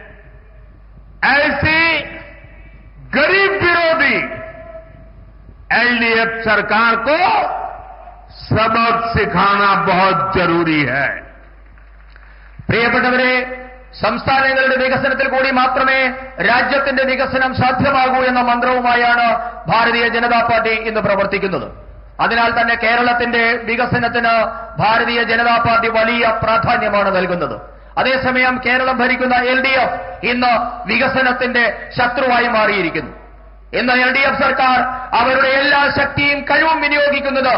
ऐसी गरीब विरोधी एलडीएफ सरकार को सबक सिखाना बहुत जरूरी है। പ്രിയപ്പെട്ടവരെ, സംസ്ഥാനങ്ങളുടെ വികസനത്തിൽ കൂടി മാത്രമേ രാജ്യത്തിന്റെ വികസനം സാധ്യമാകൂ എന്ന മന്ത്രവുമായാണ് ഭാരതീയ ജനതാ പാർട്ടി ഇന്ന് പ്രവർത്തിക്കുന്നത്. അതിനാൽ തന്നെ കേരളത്തിന്റെ വികസനത്തിന് ഭാരതീയ ജനതാ പാർട്ടി വലിയ പ്രാധാന്യമാണ് നൽകുന്നത്. അതേസമയം കേരളം ഭരിക്കുന്ന LDF ഇന്ന് വികസനത്തിന്റെ ശത്രുവായി മാറിയിരിക്കുന്നു. ഇന്ന് LDF സർക്കാർ അവരുടെ എല്ലാ ശക്തിയും കഴിവും വിനിയോഗിക്കുന്നത്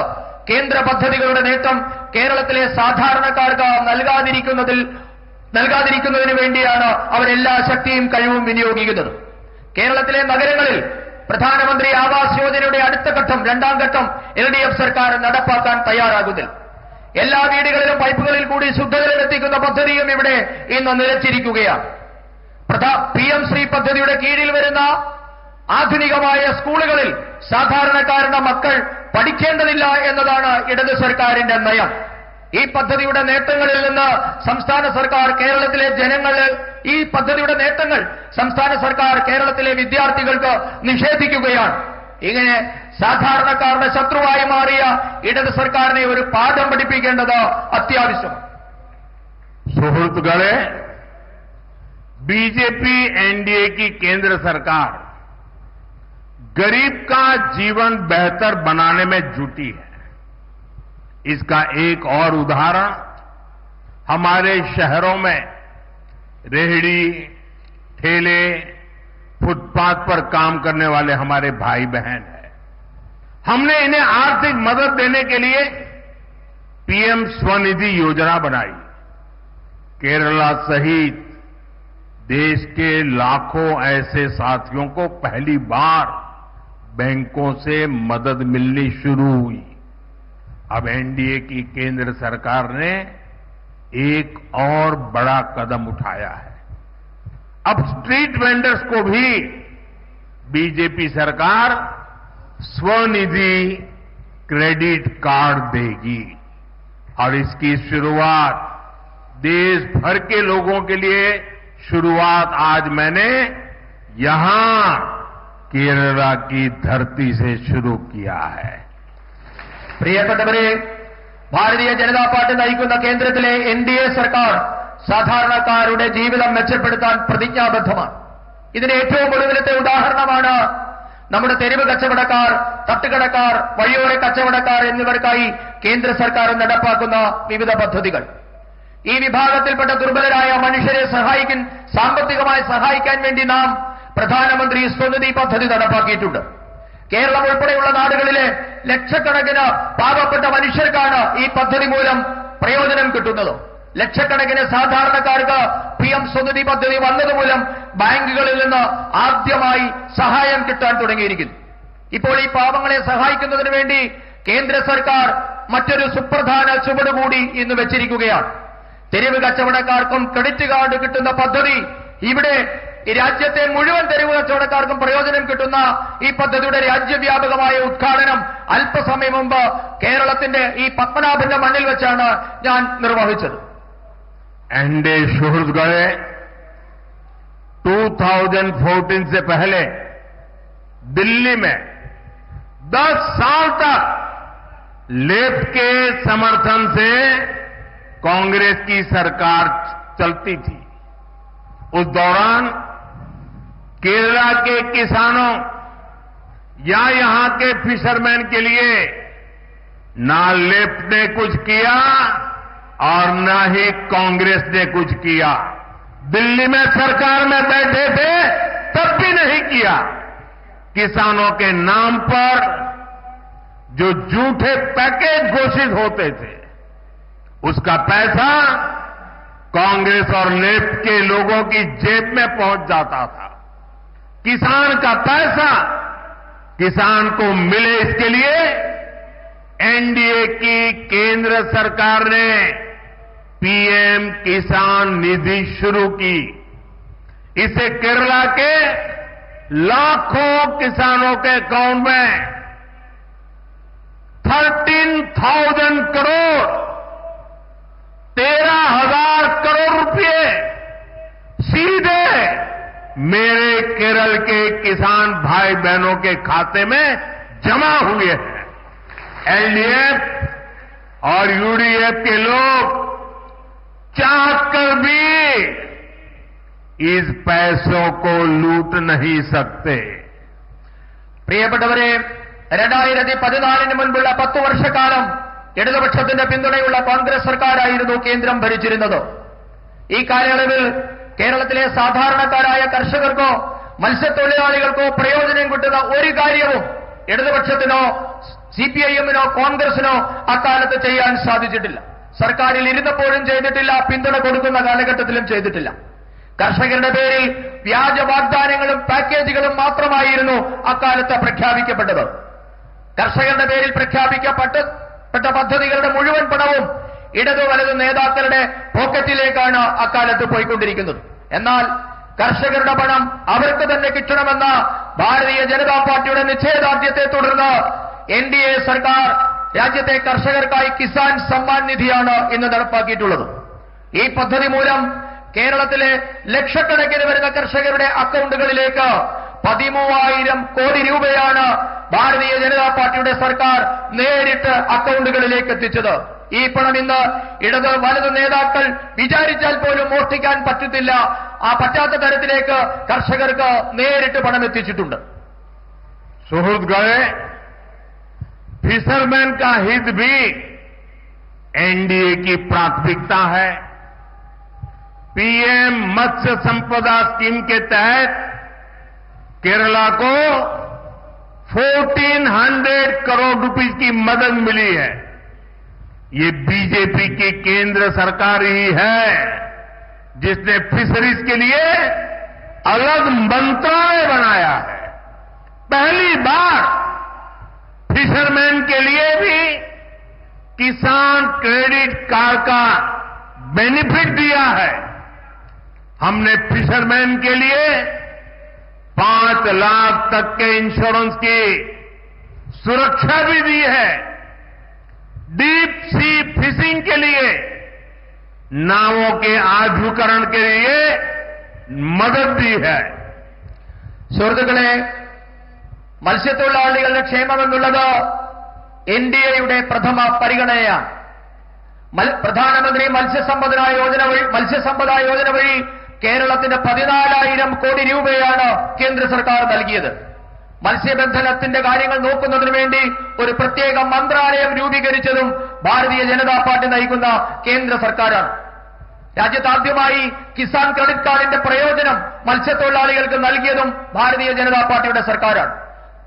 കേന്ദ്ര പദ്ധതികളുടെ നേട്ടം കേരളത്തിലെ സാധാരണക്കാർക്ക് നൽകാതിരിക്കുന്നതിന് വേണ്ടിയാണ് അവരെല്ലാ ശക്തിയും കഴിവും വിനിയോഗിക്കുന്നത്. കേരളത്തിലെ നഗരങ്ങളിൽ പ്രധാനമന്ത്രി ആവാസ് യോജനയുടെ അടുത്ത ഘട്ടം, 2ാം ഘട്ടം LDF സർക്കാർ നടപ്പാക്കാൻ തയ്യാറാകുന്നില്ല. എല്ലാ വീടുകളിലും പൈപ്പുകളിൽ കൂടി ശുദ്ധജലം എത്തിക്കുന്ന പദ്ധതിയും ഇവിടെ ഇന്ന് നിലച്ചിരിക്കുകയാണ്. PM ശ്രീ പദ്ധതിയുടെ കീഴിൽ വരുന്ന ആധുനികമായ സ്കൂളുകളിൽ സാധാരണക്കാരുടെ മക്കൾ പഠിക്കേണ്ടതില്ല എന്നതാണ് ഇടത് സർക്കാരിന്റെ നയം. ഈ പദ്ധതിയുടെ നേട്ടങ്ങളിൽ നിന്ന് സംസ്ഥാന സർക്കാർ കേരളത്തിലെ ഈ പദ്ധതിയുടെ നേട്ടങ്ങൾ സംസ്ഥാന സർക്കാർ കേരളത്തിലെ വിദ്യാർത്ഥികൾക്ക് നിഷേധിക്കുകയാണ്. ഇങ്ങനെ സാധാരണക്കാരുടെ ശത്രുവായി മാറിയ ഇടത് സർക്കാരിനെ ഒരു പാഠം പഠിപ്പിക്കേണ്ടത് അത്യാവശ്യമാണ്. സുഹൃത്തുക്കളെ, बीजेपी एनडीए की केंद्र सरकार गरीब का जीवन बेहतर बनाने में जुटी है। इसका एक और उदाहरण हमारे शहरों में रेहड़ी, ठेले, फुटपाथ पर काम करने वाले हमारे भाई बहन हैं। हमने इन्हें आर्थिक मदद देने के लिए पीएम स्वनिधि योजना बनाई। केरला सहित देश के लाखों ऐसे साथियों को पहली बार बैंकों से मदद मिलनी शुरू हुई। अब एनडीए की केंद्र सरकार ने एक और बड़ा कदम उठाया है। अब स्ट्रीट वेंडर्स को भी बीजेपी सरकार स्वनिधि क्रेडिट कार्ड देगी और इसकी शुरुआत देश भर के लोगों के लिए शुरुआत आज मैंने यहां केरला की धरती से शुरू किया है। പ്രിയപ്പെട്ടവരെ, ഭാരതീയ ജനതാ പാർട്ടി നയിക്കുന്ന കേന്ദ്രത്തിലെ എൻഡിഎ സർക്കാർ സാധാരണക്കാരുടെ ജീവിതം മെച്ചപ്പെടുത്താൻ പ്രതിജ്ഞാബദ്ധമാണ്. ഇതിന് ഏറ്റവും ഒടുവിലത്തെ ഉദാഹരണമാണ് നമ്മുടെ തെരുവ് കച്ചവടക്കാർ, തട്ടുകടക്കാർ, വഴിയോര കച്ചവടക്കാർ എന്നിവർക്കായി കേന്ദ്ര സർക്കാർ നടപ്പാക്കുന്ന വിവിധ പദ്ധതികൾ. ഈ വിഭാഗത്തിൽപ്പെട്ട ദുർബലരായ മനുഷ്യരെ സാമ്പത്തികമായി സഹായിക്കാൻ വേണ്ടി നാം പ്രധാനമന്ത്രി സ്വനിധി പദ്ധതി നടപ്പാക്കിയിട്ടുണ്ട്. കേരളം ഉൾപ്പെടെയുള്ള നാടുകളിലെ ലക്ഷക്കണക്കിന് പാവപ്പെട്ട മനുഷ്യർക്കാണ് ഈ പദ്ധതി മൂലം പ്രയോജനം കിട്ടുന്നത്. ലക്ഷക്കണക്കിന് സാധാരണക്കാർക്ക് പിഎം സ്വനിധി പദ്ധതി വന്നതുമൂലം ബാങ്കുകളിൽ നിന്ന് ആദ്യമായി സഹായം കിട്ടാൻ തുടങ്ങിയിരിക്കുന്നു. ഇപ്പോൾ ഈ പാവങ്ങളെ സഹായിക്കുന്നതിന് വേണ്ടി കേന്ദ്ര സർക്കാർ മറ്റൊരു സുപ്രധാന ചുവടുകൂടി ഇന്ന് വെച്ചിരിക്കുകയാണ്. തെരുവ് കച്ചവടക്കാർക്കും ക്രെഡിറ്റ് കാർഡ് കിട്ടുന്ന പദ്ധതി, ഇവിടെ രാജ്യത്തെ മുഴുവൻ തെരുവ് കച്ചവടക്കാർക്കും പ്രയോജനം കിട്ടുന്ന ഈ പദ്ധതിയുടെ രാജ്യവ്യാപകമായ ഉദ്ഘാടനം അല്പസമയം മുമ്പ് കേരളത്തിന്റെ ഈ പത്മനാഭന്റെ മണ്ണിൽ വെച്ചാണ് ഞാൻ നിർവഹിച്ചത്. एनडीए सुहृद गए 2014 से पहले दिल्ली में 10 साल तक लेफ्ट के समर्थन से कांग्रेस की सरकार चलती थी। उस दौरान केरला के किसानों या यहां के फिशरमैन के लिए ना लेफ्ट ने कुछ किया और न ही कांग्रेस ने कुछ किया। दिल्ली में सरकार में बैठे थे तब भी नहीं किया। किसानों के नाम पर जो झूठे पैकेज घोषित होते थे उसका पैसा कांग्रेस और लेफ्ट के लोगों की जेब में पहुंच जाता था। किसान का पैसा किसान को मिले, इसके लिए एनडीए की केंद्र सरकार ने पीएम किसान निधि शुरू की। इसे केरला के लाखों किसानों के अकाउंट में 13,000 करोड़ 13,000 करोड़ रुपए सीधे मेरे केरल के किसान भाई बहनों के खाते में जमा हुए हैं। एलडीएफ और यूडीएफ के लोग चाहकर भी इस पैसों को लूट नहीं सकते। പ്രിയപ്പെട്ടവരെ, 2014 മുൻപുള്ള 10 വർഷക്കാലം ഇടതുപക്ഷത്തിന്റെ പിന്തുണയുള്ള കോൺഗ്രസ് സർക്കാരായിരുന്നു കേന്ദ്രം ഭരിച്ചിരുന്നത്. ഈ കാലയളവിൽ കേരളത്തിലെ സാധാരണക്കാരായ കർഷകർക്കോ മത്സ്യത്തൊഴിലാളികൾക്കോ പ്രയോജനം കിട്ടുന്ന ഒരു കാര്യവും ഇടതുപക്ഷത്തിനോ സിപിഐഎമ്മിനോ കോൺഗ്രസിനോ അക്കാലത്ത് ചെയ്യാൻ സാധിച്ചിട്ടില്ല. സർക്കാരിൽ ഇരുന്നപ്പോഴും ചെയ്തിട്ടില്ല, പിന്തുണ കൊടുക്കുന്ന കാലഘട്ടത്തിലും ചെയ്തിട്ടില്ല. കർഷകരുടെ പേരിൽ വ്യാജ വാഗ്ദാനങ്ങളും പാക്കേജുകളും മാത്രമായിരുന്നു അക്കാലത്ത് പ്രഖ്യാപിക്കപ്പെട്ടത്. കർഷകരുടെ പേരിൽ പ്രഖ്യാപിക്കപ്പെട്ട പദ്ധതികളുടെ മുഴുവൻ പണവും ഇടതു വലതു നേതാക്കളുടെ പോക്കറ്റിലേക്കാണ് അക്കാലത്ത് പോയിക്കൊണ്ടിരിക്കുന്നത്. എന്നാൽ കർഷകരുടെ പണം അവർക്ക് തന്നെ കിട്ടണമെന്ന ഭാരതീയ ജനതാ പാർട്ടിയുടെ നിശ്ചയദാർഢ്യത്തെ തുടർന്ന് എൻഡിഎ സർക്കാർ രാജ്യത്തെ കർഷകർക്കായി കിസാൻ സമ്മാൻ നിധിയാണ് ഇന്ന് നടപ്പാക്കിയിട്ടുള്ളത്. ഈ പദ്ധതി മൂലം കേരളത്തിലെ ലക്ഷക്കണക്കിന് വരുന്ന കർഷകരുടെ അക്കൗണ്ടുകളിലേക്ക് 13,000 കോടി രൂപയാണ് ഭാരതീയ ജനതാ പാർട്ടിയുടെ സർക്കാർ നേരിട്ട് അക്കൗണ്ടുകളിലേക്ക് എത്തിച്ചത്. ഈ പണം ഇന്ന് ഇടത് വലതു നേതാക്കൾ വിചാരിച്ചാൽ പോലും മോഷ്ടിക്കാൻ പറ്റത്തില്ല. ആ പറ്റാത്ത തരത്തിലേക്ക് കർഷകർക്ക് നേരിട്ട് പണം എത്തിച്ചിട്ടുണ്ട്. सुहृद गए फिशरमैन का हित भी एनडीए की प्राथमिकता है। पीएम मत्स्य संपदा स्कीम के तहत केरला को 1400 करोड़ रुपीस की मदद मिली है। ये बीजेपी की केंद्र सरकार ही है जिसने फिशरीज के लिए अलग मंत्रालय बनाया है। पहली बार फिशरमैन के लिए भी किसान क्रेडिट कार्ड का बेनिफिट दिया है। हमने फिशरमैन के लिए 5 लाख तक के इंश्योरेंस की सुरक्षा भी दी है। डीप सी फिशिंग के लिए नावों के आधुनिकीकरण के लिए मदद दी है। സുഹൃത്തുക്കളെ, മത്സ്യത്തൊഴിലാളികളുടെ ക്ഷേമമെന്നുള്ളത് എൻഡിഎയുടെ പ്രഥമ പരിഗണനയാണ്. പ്രധാനമന്ത്രി മത്സ്യസമ്പദ യോജന വഴി കേരളത്തിന് 14,000 കോടി രൂപയാണ് കേന്ദ്ര സർക്കാർ നൽകിയത്. മത്സ്യബന്ധനത്തിന്റെ കാര്യങ്ങൾ നോക്കുന്നതിന് വേണ്ടി ഒരു പ്രത്യേക മന്ത്രാലയം രൂപീകരിച്ചതും ഭാരതീയ ജനതാ പാർട്ടി നയിക്കുന്ന കേന്ദ്ര സർക്കാരാണ്. രാജ്യത്താദ്യമായി കിസാൻ ക്രെഡിറ്റ് കാർഡിന്റെ പ്രയോജനം മത്സ്യത്തൊഴിലാളികൾക്ക് നൽകിയതും ഭാരതീയ ജനതാ പാർട്ടിയുടെ സർക്കാരാണ്.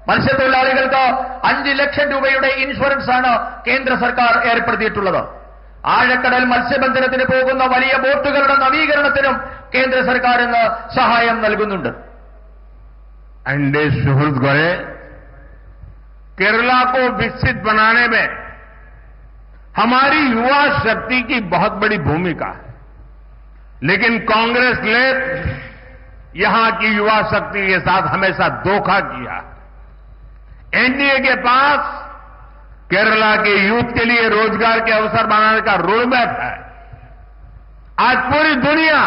മത്സ്യത്തൊഴിലാളികൾക്ക് 5 ലക്ഷം രൂപയുടെ ഇൻഷുറൻസ് ആണ് കേന്ദ്ര സർക്കാർ ഏർപ്പെടുത്തിയിട്ടുള്ളത്. ആഴക്കടൽ മത്സ്യബന്ധനത്തിന് പോകുന്ന വലിയ ബോട്ടുകളുടെ നവീകരണത്തിനും കേന്ദ്ര സർക്കാർ ഇന്ന് സഹായം നൽകുന്നുണ്ട്. अंडे सुहृद गए केरला को विकसित बनाने में हमारी युवा शक्ति की बहुत बड़ी भूमिका है, लेकिन कांग्रेस ने यहां की युवा शक्ति के साथ हमेशा धोखा किया। एनडीए के पास केरला के यूथ के लिए रोजगार के अवसर बनाने का रोडमैप है। आज पूरी दुनिया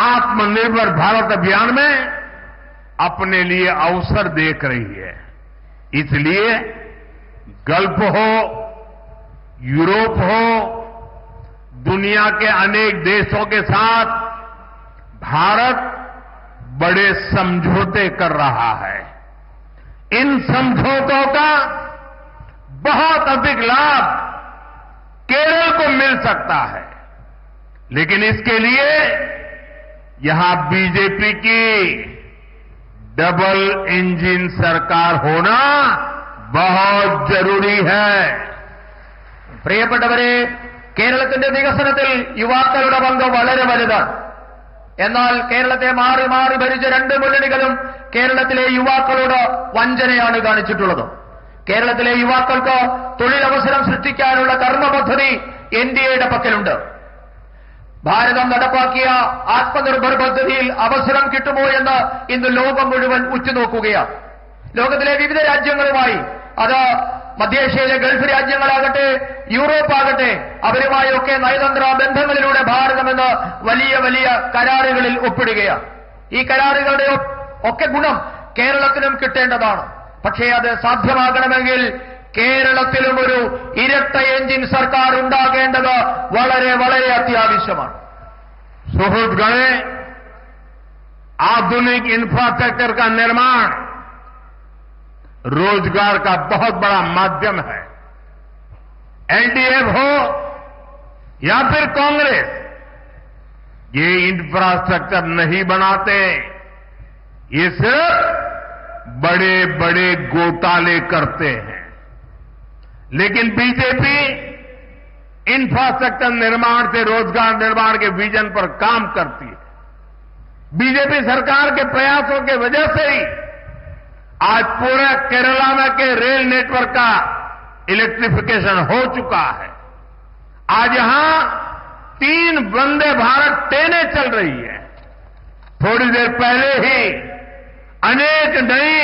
आत्मनिर्भर भारत अभियान में अपने लिए अवसर देख रही है। इसलिए गल्फ हो, यूरोप हो, दुनिया के अनेक देशों के साथ भारत बड़े समझौते कर रहा है। इन समझौतों का बहुत अधिक लाभ केरल को मिल सकता है, लेकिन इसके लिए यहां बीजेपी की डबल इंजन सरकार होना बहुत जरूरी है। പ്രിയപ്പെട്ടവരെ, കേരളത്തിന്റെ വികസനത്തിൽ യുവാക്കളുടെ പങ്ക് വളരെ വലുതാണ്. എന്നാൽ കേരളത്തെ മാറി മാറി ഭരിച്ച 2 മുന്നണികളും കേരളത്തിലെ യുവാക്കളോട് വഞ്ചനയാണ് കാണിച്ചിട്ടുള്ളത്. കേരളത്തിലെ യുവാക്കൾക്ക് തൊഴിലവസരം സൃഷ്ടിക്കാനുള്ള കർമ്മ പദ്ധതി എൻഡിഎയുടെ പക്കലുണ്ട്. ഭാരതം നടപ്പാക്കിയ ആത്മനിർഭർ പദ്ധതിയിൽ അവസരം കിട്ടുമോ എന്ന് ഇന്ന് ലോകം മുഴുവൻ ഉറ്റുനോക്കുകയാണ്. ലോകത്തിലെ വിവിധ രാജ്യങ്ങളുമായി, അത് മധ്യേഷ്യയിലെ ഗൾഫ് രാജ്യങ്ങളാകട്ടെ, യൂറോപ്പാകട്ടെ, അവരുമായൊക്കെ നയതന്ത്ര ബന്ധങ്ങളിലൂടെ ഭാരതം ഇന്ന് വലിയ വലിയ കരാറുകളിൽ ഒപ്പിടുകയാണ്. ഈ കരാറുകളുടെ ഒക്കെ ഗുണം കേരളത്തിനും കിട്ടേണ്ടതാണ്. പക്ഷേ അത് സാധ്യമാകണമെങ്കിൽ കേരളത്തിലും ഒരു ഇരട്ട എഞ്ചിൻ സർക്കാർ ഉണ്ടാകേണ്ടത് വളരെ വളരെ അത്യാവശ്യമാണ്. सुहृदगणे, आधुनिक इंफ्रास्ट्रक्चर का निर्माण रोजगार का बहुत बड़ा माध्यम है। एलडीएफ हो या फिर कांग्रेस, ये इंफ्रास्ट्रक्चर नहीं बनाते, ये सिर्फ बड़े बड़े घोटाले करते हैं। लेकिन बीजेपी इंफ्रास्ट्रक्चर निर्माण से रोजगार निर्माण के विजन पर काम करती है। बीजेपी सरकार के प्रयासों के वजह से ही आज पूरा केरला में के रेल नेटवर्क का इलेक्ट्रिफिकेशन हो चुका है। आज यहां 3 वंदे भारत ट्रेनें चल रही है। थोड़ी देर पहले ही अनेक नई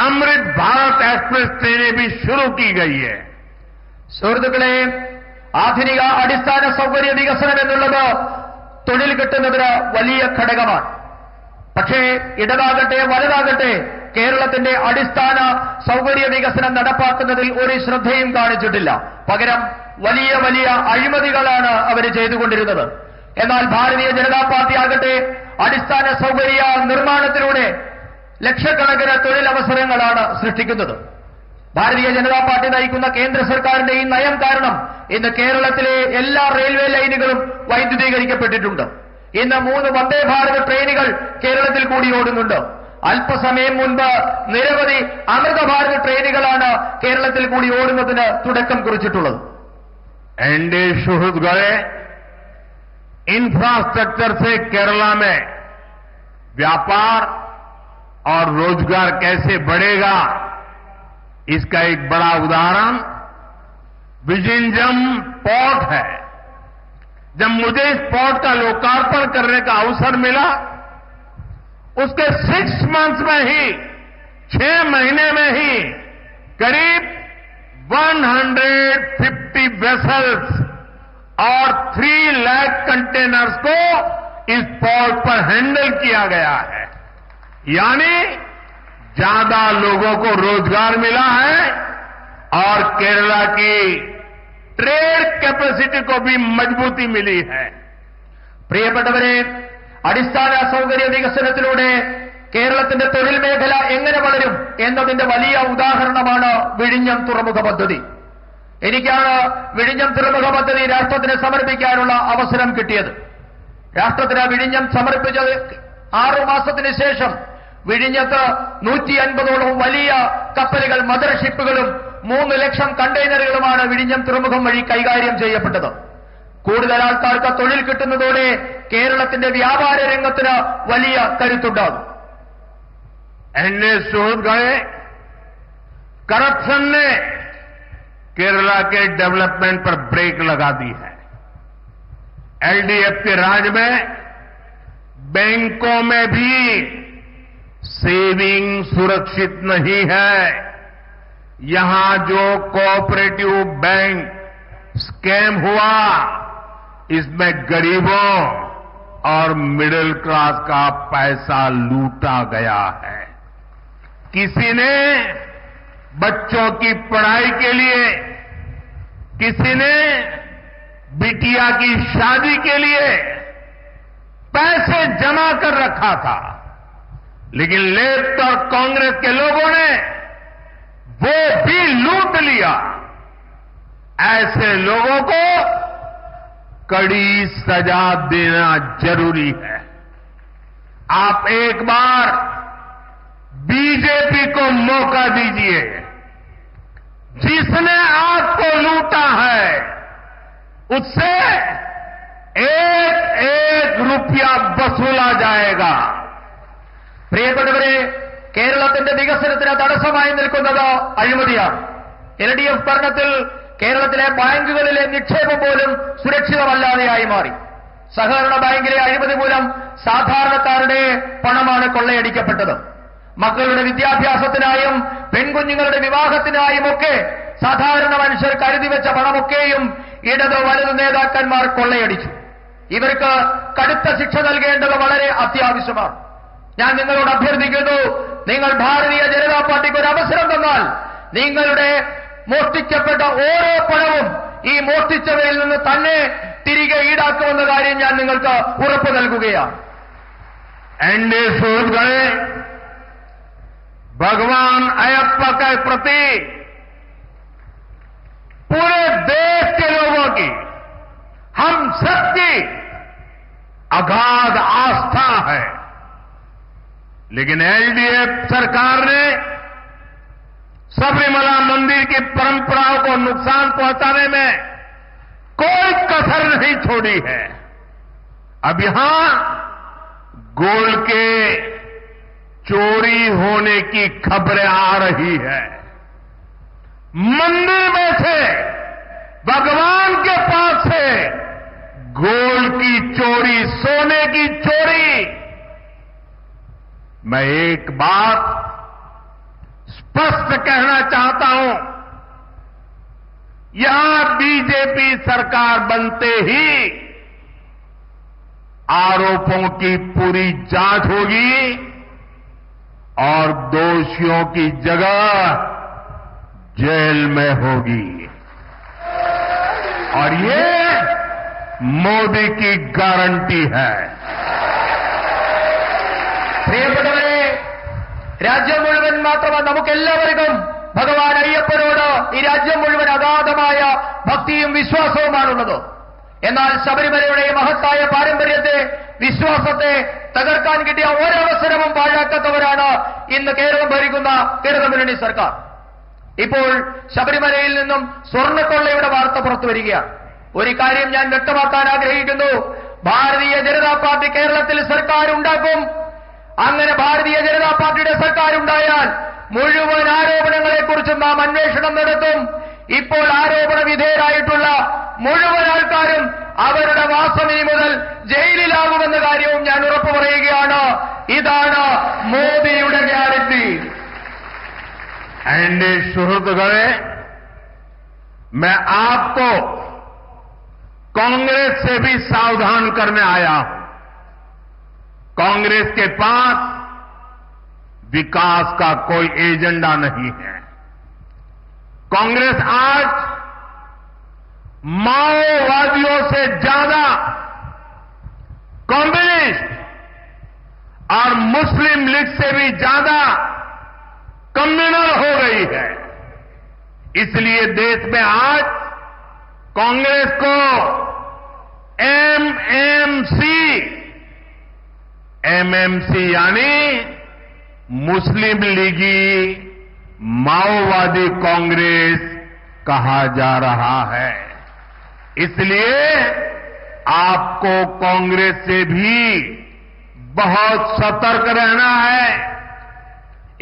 अमृत भारत एक्सप्रेस ट्रेनें भी शुरू की गई है। സുഹൃത്തുക്കളെ, ആധുനിക അടിസ്ഥാന സൗകര്യ വികസനം എന്നുള്ളത് തൊഴിൽ കിട്ടുന്നതിന് വലിയ ഘടകമാണ്. പക്ഷേ ഇടതാകട്ടെ വലുതാകട്ടെ കേരളത്തിന്റെ അടിസ്ഥാന സൗകര്യ വികസനം നടപ്പാക്കുന്നതിൽ ഒരു ശ്രദ്ധയും കാണിച്ചിട്ടില്ല. പകരം വലിയ വലിയ അഴിമതികളാണ് അവർ ചെയ്തുകൊണ്ടിരുന്നത്. എന്നാൽ ഭാരതീയ ജനതാ പാർട്ടി ആകട്ടെ അടിസ്ഥാന സൗകര്യ നിർമ്മാണത്തിലൂടെ ലക്ഷക്കണക്കിന് തൊഴിലവസരങ്ങളാണ് സൃഷ്ടിക്കുന്നത്. ഭാരതീയ ജനതാ പാർട്ടി നയിക്കുന്ന കേന്ദ്ര സർക്കാരിന്റെ ഈ നയം കാരണം ഇന്ന് കേരളത്തിലെ എല്ലാ റെയിൽവേ ലൈനുകളും വൈദ്യുതീകരിക്കപ്പെട്ടിട്ടുണ്ട്. ഇന്ന് 3 വന്ദേ ഭാരത് ട്രെയിനുകൾ കേരളത്തിൽ കൂടി ഓടുന്നുണ്ട്. അല്പസമയം മുൻപ് നിരവധി അമൃതഭാരത് ട്രെയിനുകളാണ് കേരളത്തിൽ കൂടി ഓടുന്നതിന് തുടക്കം കുറിച്ചിട്ടുള്ളത്. एनडीए सुहृद गए इंफ्रास्ट्रक्चर से केरला में व्यापार और रोजगार कैसे बढ़ेगा, इसका एक बड़ा उदाहरण विजिंजम पोर्ट है. जब मुझे इस पोर्ट का लोकार्पण करने का अवसर मिला, उसके 6 मंथ्स में ही 6 महीने में ही करीब 150 वेसल्स और 3 लाख कंटेनर्स को इस पोर्ट पर हैंडल किया गया है. यानी ज्यादा लोगों को रोजगार मिला है और केरला की ट्रेड कैपेसिटी को भी मजबूती मिली है. പ്രിയപ്പെട്ടവരെ, അടിസ്ഥാന സൗകര്യ വികസനത്തിലൂടെ കേരളത്തിന്റെ തൊഴിൽ മേഖല എങ്ങനെ വളരും എന്നതിന്റെ വലിയ ഉദാഹരണമാണ് വിഴിഞ്ഞം തുറമുഖ പദ്ധതി. എനിക്കാണ് വിഴിഞ്ഞം തുറമുഖ പദ്ധതി രാഷ്ട്രത്തിന് സമർപ്പിക്കാനുള്ള അവസരം കിട്ടിയത്. രാഷ്ട്രത്തിന് വിഴിഞ്ഞം സമർപ്പിച്ചത് 6 മാസത്തിന് ശേഷം വിഴിഞ്ഞത്ത് 150ഓളം വലിയ കപ്പലുകൾ, മദർഷിപ്പുകളും 3 ലക്ഷം കണ്ടെയ്നറുകളുമാണ് വിഴിഞ്ഞം തുറമുഖം വഴി കൈകാര്യം ചെയ്യപ്പെട്ടത്. കൂടുതൽ ആൾക്കാർക്ക് തൊഴിൽ കിട്ടുന്നതോടെ കേരളത്തിന്റെ വ്യാപാര രംഗത്തിന് വലിയ കരുത്തുണ്ടാകും. एनडीए सुहृद गए करप्शन ने केरला के डेवलपमेंट पर ब्रेक लगा दी है. एलडीएफ के राज में बैंकों में भी सेविंग सुरक्षित नहीं है. यहां जो कोऑपरेटिव बैंक स्कैम हुआ, इसमें गरीबों और मिडिल क्लास का पैसा लूटा गया है. किसी ने बच्चों की पढ़ाई के लिए, किसी ने बिटिया की शादी के लिए पैसे जमा कर रखा था, लेकिन लेफ्ट और कांग्रेस के लोगों ने वो भी लूट लिया. ऐसे लोगों को कड़ी सजा देना जरूरी है. आप एक बार बीजेपी को मौका दीजिए. जिसने आपको लूटा है उससे एक रुपया वसूला जाएगा. പ്രിയപ്പെട്ടവരെ, കേരളത്തിന്റെ വികസനത്തിന് തടസ്സമായി നിൽക്കുന്നത് അഴിമതിയാണ്. എൽഡിഎഫ് ഭരണത്തിൽ കേരളത്തിലെ ബാങ്കുകളിലെ നിക്ഷേപം പോലും സുരക്ഷിതമല്ലാതെയായി മാറി. സഹകരണ ബാങ്കിലെ അഴിമതി മൂലം സാധാരണക്കാരുടെ പണമാണ് കൊള്ളയടിക്കപ്പെട്ടത്. മക്കളുടെ വിദ്യാഭ്യാസത്തിനായും പെൺകുഞ്ഞുങ്ങളുടെ വിവാഹത്തിനായുമൊക്കെ സാധാരണ മനുഷ്യർ കരുതി വെച്ച പണമൊക്കെയും ഇടത് വലത് നേതാക്കന്മാർ കൊള്ളയടിച്ചു. ഇവർക്ക് കടുത്ത ശിക്ഷ നൽകേണ്ടത് വളരെ അത്യാവശ്യമാണ്. ഞാൻ നിങ്ങളോട് അഭ്യർത്ഥിക്കുന്നു, നിങ്ങൾ ഭാരതീയ ജനതാ പാർട്ടിക്ക് ഒരു അവസരം തന്നാൽ നിങ്ങളുടെ മോഷ്ടിക്കപ്പെട്ട ഓരോ പണവും ഈ മോഷ്ടിച്ചവരിൽ നിന്ന് തന്നെ തിരികെ ഈടാക്കുമെന്ന കാര്യം ഞാൻ നിങ്ങൾക്ക് ഉറപ്പ് നൽകുകയാണ്. एनडीए सुहृद गए भगवान अयप्पा के प्रति पूरे देश के लोगों की, हम सबकी अगाध आस्था है. लेकिन एलडीएफ सरकार ने सबरीमला मंदिर की परंपराओं को नुकसान पहुंचाने में कोई कसर नहीं छोड़ी है. अब यहां गोल्ड के चोरी होने की खबरें आ रही है. मंदिर में से, भगवान के पास से गोल्ड की चोरी, सोने की चोरी. मैं एक बात स्पष्ट कहना चाहता हूं, यहां बीजेपी सरकार बनते ही आरोपों की पूरी जांच होगी और दोषियों की जगह जेल में होगी. और ये मोदी की गारंटी है. പ്രിയപ്പെട്ടവരെ, രാജ്യം മുഴുവൻ മാത്രമല്ല, നമുക്കെല്ലാവർക്കും ഭഗവാൻ അയ്യപ്പനോട് ഈ രാജ്യം മുഴുവൻ അഗാധമായ ഭക്തിയും വിശ്വാസവുമാണുള്ളത്. എന്നാൽ ശബരിമലയുടെ മഹത്തായ പാരമ്പര്യത്തെ, വിശ്വാസത്തെ തകർക്കാൻ കിട്ടിയ ഒരവസരവും പാഴാക്കാത്തവരാണ് ഇന്ന് കേരളം ഭരിക്കുന്ന ഇടതുമുന്നണി സർക്കാർ. ഇപ്പോൾ ശബരിമലയിൽ നിന്നും സ്വർണ്ണക്കൊള്ളയുടെ വാർത്ത പുറത്തു വരികയാണ്. ഒരു കാര്യം ഞാൻ വ്യക്തമാക്കാൻ ആഗ്രഹിക്കുന്നു. ഭാരതീയ ജനതാ പാർട്ടി കേരളത്തിൽ സർക്കാർ ഉണ്ടാക്കും. അങ്ങനെ ഭാരതീയ ജനതാ പാർട്ടിയുടെ സർക്കാർ ഉണ്ടായാൽ മുഴുവൻ ആരോപണങ്ങളെക്കുറിച്ചും നാം അന്വേഷണം നടത്തും. ഇപ്പോൾ ആരോപണ വിധേയരായിട്ടുള്ള മുഴുവൻ ആൾക്കാരും അവരുടെ വാസം ഇനി മുതൽ ജയിലിലാകുമെന്ന കാര്യവും ഞാൻ ഉറപ്പു പറയുകയാണ്. ഇതാണ് മോദിയുടെ ഗ്യാരണ്ടി. एनडीए सुहृदगणे, मैं आपको कांग्रेस से भी सावधान करने आया हूं. कांग्रेस के पास विकास का कोई एजेंडा नहीं है. कांग्रेस आज माओवादियों से ज्यादा कम्युनिस्ट और मुस्लिम लीग से भी ज्यादा कम्युनल हो गई है. इसलिए देश में आज कांग्रेस को एमएमसी यानी मुस्लिम लीगी माओवादी कांग्रेस कहा जा रहा है. इसलिए आपको कांग्रेस से भी बहुत सतर्क रहना है.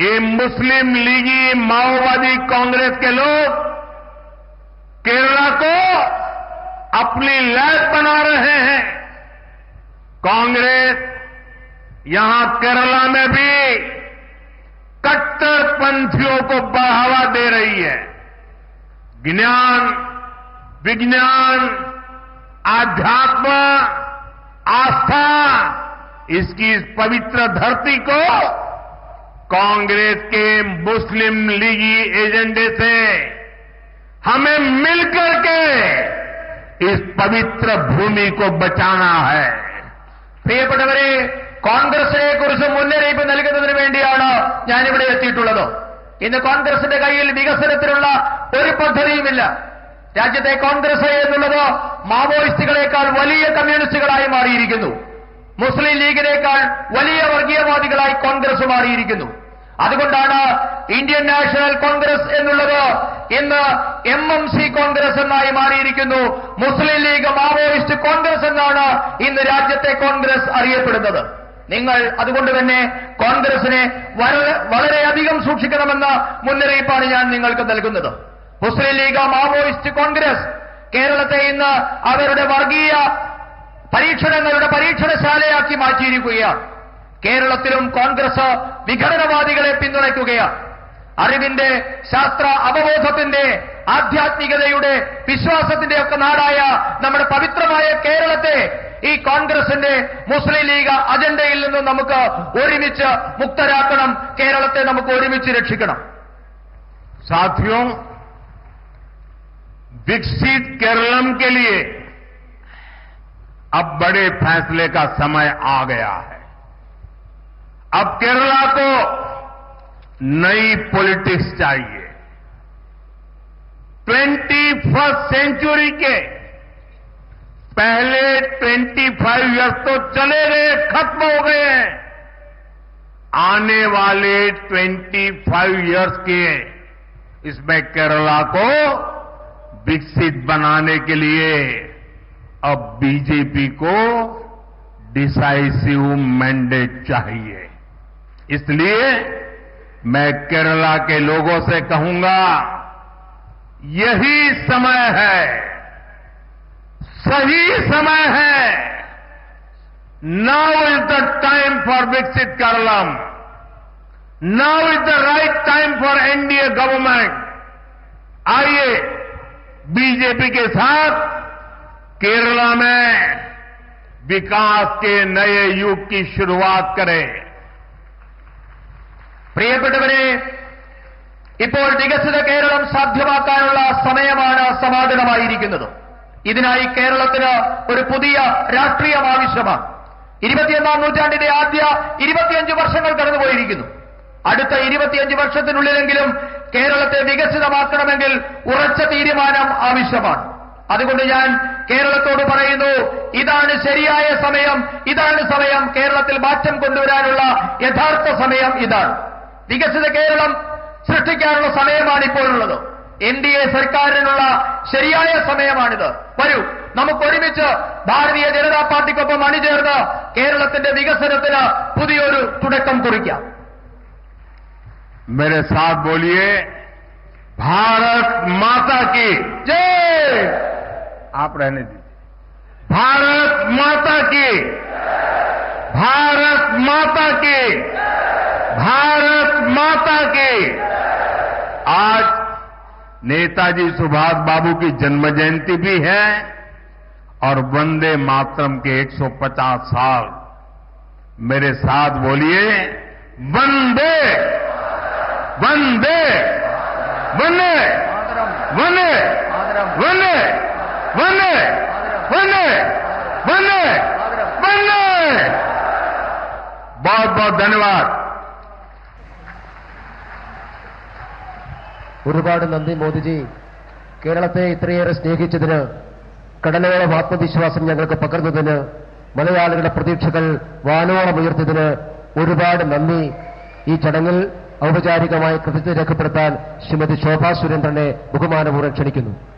ये मुस्लिम लीगी माओवादी कांग्रेस के लोग केरला को अपनी लैब बना रहे हैं. कांग्रेस यहां केरला में भी कट्टरपंथियों को बढ़ावा दे रही है. ज्ञान, विज्ञान, आध्यात्म, आस्था, इसकी इस पवित्र धरती को कांग्रेस के मुस्लिम लीगी एजेंडे से हमें मिलकर के इस पवित्र भूमि को बचाना है. പ്രിയപ്പെട്ടവരെ, കോൺഗ്രസിനെ കുറിച്ച് മുന്നറിയിപ്പ് നൽകുന്നതിന് വേണ്ടിയാണ് ഞാനിവിടെ എത്തിയിട്ടുള്ളത്. ഇന്ന് കോൺഗ്രസിന്റെ കയ്യിൽ വികസനത്തിനുള്ള ഒരു പദ്ധതിയുമില്ല. രാജ്യത്തെ കോൺഗ്രസ് എന്നുള്ളത് മാവോയിസ്റ്റുകളെക്കാൾ വലിയ കമ്മ്യൂണിസ്റ്റുകളായി മാറിയിരിക്കുന്നു. മുസ്ലിം ലീഗിനേക്കാൾ വലിയ വർഗീയവാദികളായി കോൺഗ്രസ് മാറിയിരിക്കുന്നു. അതുകൊണ്ടാണ് ഇന്ത്യൻ നാഷണൽ കോൺഗ്രസ് എന്നുള്ളത് ഇന്ന് എംഎംസി കോൺഗ്രസ് എന്നായി മാറിയിരിക്കുന്നു. മുസ്ലിം ലീഗ് മാവോയിസ്റ്റ് കോൺഗ്രസ് എന്നാണ് ഇന്ന് രാജ്യത്തെ കോൺഗ്രസ് അറിയപ്പെടുന്നത്. നിങ്ങൾ അതുകൊണ്ട് തന്നെ കോൺഗ്രസിനെ വളരെയധികം സൂക്ഷിക്കണമെന്ന മുന്നറിയിപ്പാണ് ഞാൻ നിങ്ങൾക്ക് നൽകുന്നത്. മുസ്ലിം ലീഗ് മാവോയിസ്റ്റ് കോൺഗ്രസ് കേരളത്തെ ഇന്ന് അവരുടെ വർഗീയ പരീക്ഷണങ്ങളുടെ പരീക്ഷണശാലയാക്കി മാറ്റിയിരിക്കുകയാണ്. കേരളത്തിലും കോൺഗ്രസ് വിഘടനവാദികളെ പിന്തുണയ്ക്കുകയാണ്. അറിവിന്റെ, ശാസ്ത്ര അവബോധത്തിന്റെ, ആധ്യാത്മികതയുടെ, വിശ്വാസത്തിന്റെ ഒക്കെ നാടായ നമ്മുടെ പവിത്രമായ കേരളത്തെ ഈ കോൺഗ്രസിന്റെ മുസ്ലിം ലീഗ് അജണ്ടയിൽ നിന്നും നമുക്ക് ഒരുമിച്ച് മുക്തരാക്കണം. കേരളത്തെ നമുക്ക് ഒരുമിച്ച് രക്ഷിക്കണം. साथियों, विकसित केरलम के लिए अब बड़े फैसले का समय आ गया है. अब केरला को नई पॉलिटिक्स चाहिए. 21st सेंचुरी के पहले 25 इयर्स तो चले गए, खत्म हो गए हैं. आने वाले 25 इयर्स के इसमें केरला को विकसित बनाने के लिए अब बीजेपी को डिसाइसिव मैंडेट चाहिए. इसलिए मैं केरला के लोगों से कहूंगा, यही समय है, सही समय है. Now is the time for विकसित Keralam. Now is the right time for NDA government. आइए बीजेपी के साथ केरला में विकास के नए युग की शुरुआत करें. പ്രിയപ്പെട്ടവരെ, ഇപ്പോൾ വികസിത കേരളം സാധ്യമാക്കാനുള്ള സമയമാണ് സമാഗതമായിരിക്കുന്നത്. ഇതിനായി കേരളത്തിന് ഒരു പുതിയ രാഷ്ട്രീയം ആവശ്യമാണ്. 21ാം നൂറ്റാണ്ടിന്റെ ആദ്യ 25 വർഷങ്ങൾ കടന്നുപോയിരിക്കുന്നു. അടുത്ത 25 വർഷത്തിനുള്ളിലെങ്കിലും കേരളത്തെ വികസിതമാക്കണമെങ്കിൽ ഉറച്ച തീരുമാനം ആവശ്യമാണ്. അതുകൊണ്ട് ഞാൻ കേരളത്തോട് പറയുന്നു, ഇതാണ് ശരിയായ സമയം, ഇതാണ് സമയം. കേരളത്തിൽ മാറ്റം കൊണ്ടുവരാനുള്ള യഥാർത്ഥ സമയം ഇതാണ്. വികസിത കേരളം സൃഷ്ടിക്കാനുള്ള സമയമാണ് ഇപ്പോഴുള്ളത്. NDA സർക്കാരിനുള്ള ശരിയായ സമയമാണിത്. വരൂ, നമുക്ക് ഒരുമിച്ച് ഭാരതീയ ജനതാ പാർട്ടിക്കൊപ്പം അണിചേർന്ന് കേരളത്തിന്റെ വികസനത്തിന് പുതിയൊരു തുടക്കം കുറിക്കാം. मेरे साथ बोलिए, भारत माता की जय. आप रहने दीजिए. भारत माता की, भारत माता की, भारत माता की. आज नेताजी सुभाष बाबू की जन्म जयंती भी है और वंदे मातरम के 150 साल. मेरे साथ बोलिए, वंदे वंदे वंदे वंदे वंदे वंदे वंदे वंदे वंदे. बहुत बहुत धन्यवाद. ഒരുപാട് നന്ദി മോദിജി. കേരളത്തെ ഇത്രയേറെ സ്നേഹിച്ചതിന്, കടലോളം ആത്മവിശ്വാസം ഞങ്ങൾക്ക് പകർന്നതിന്, മലയാളികളുടെ പ്രതീക്ഷകൾ വാനോളം ഉയർത്തിയതിന് ഒരുപാട് നന്ദി. ഈ ചടങ്ങിൽ ഔപചാരികമായി കൃതജ്ഞത രേഖപ്പെടുത്താൻ ശ്രീമതി ശോഭാ സുരേന്ദ്രനെ ബഹുമാനപൂർവ്വം ക്ഷണിക്കുന്നു.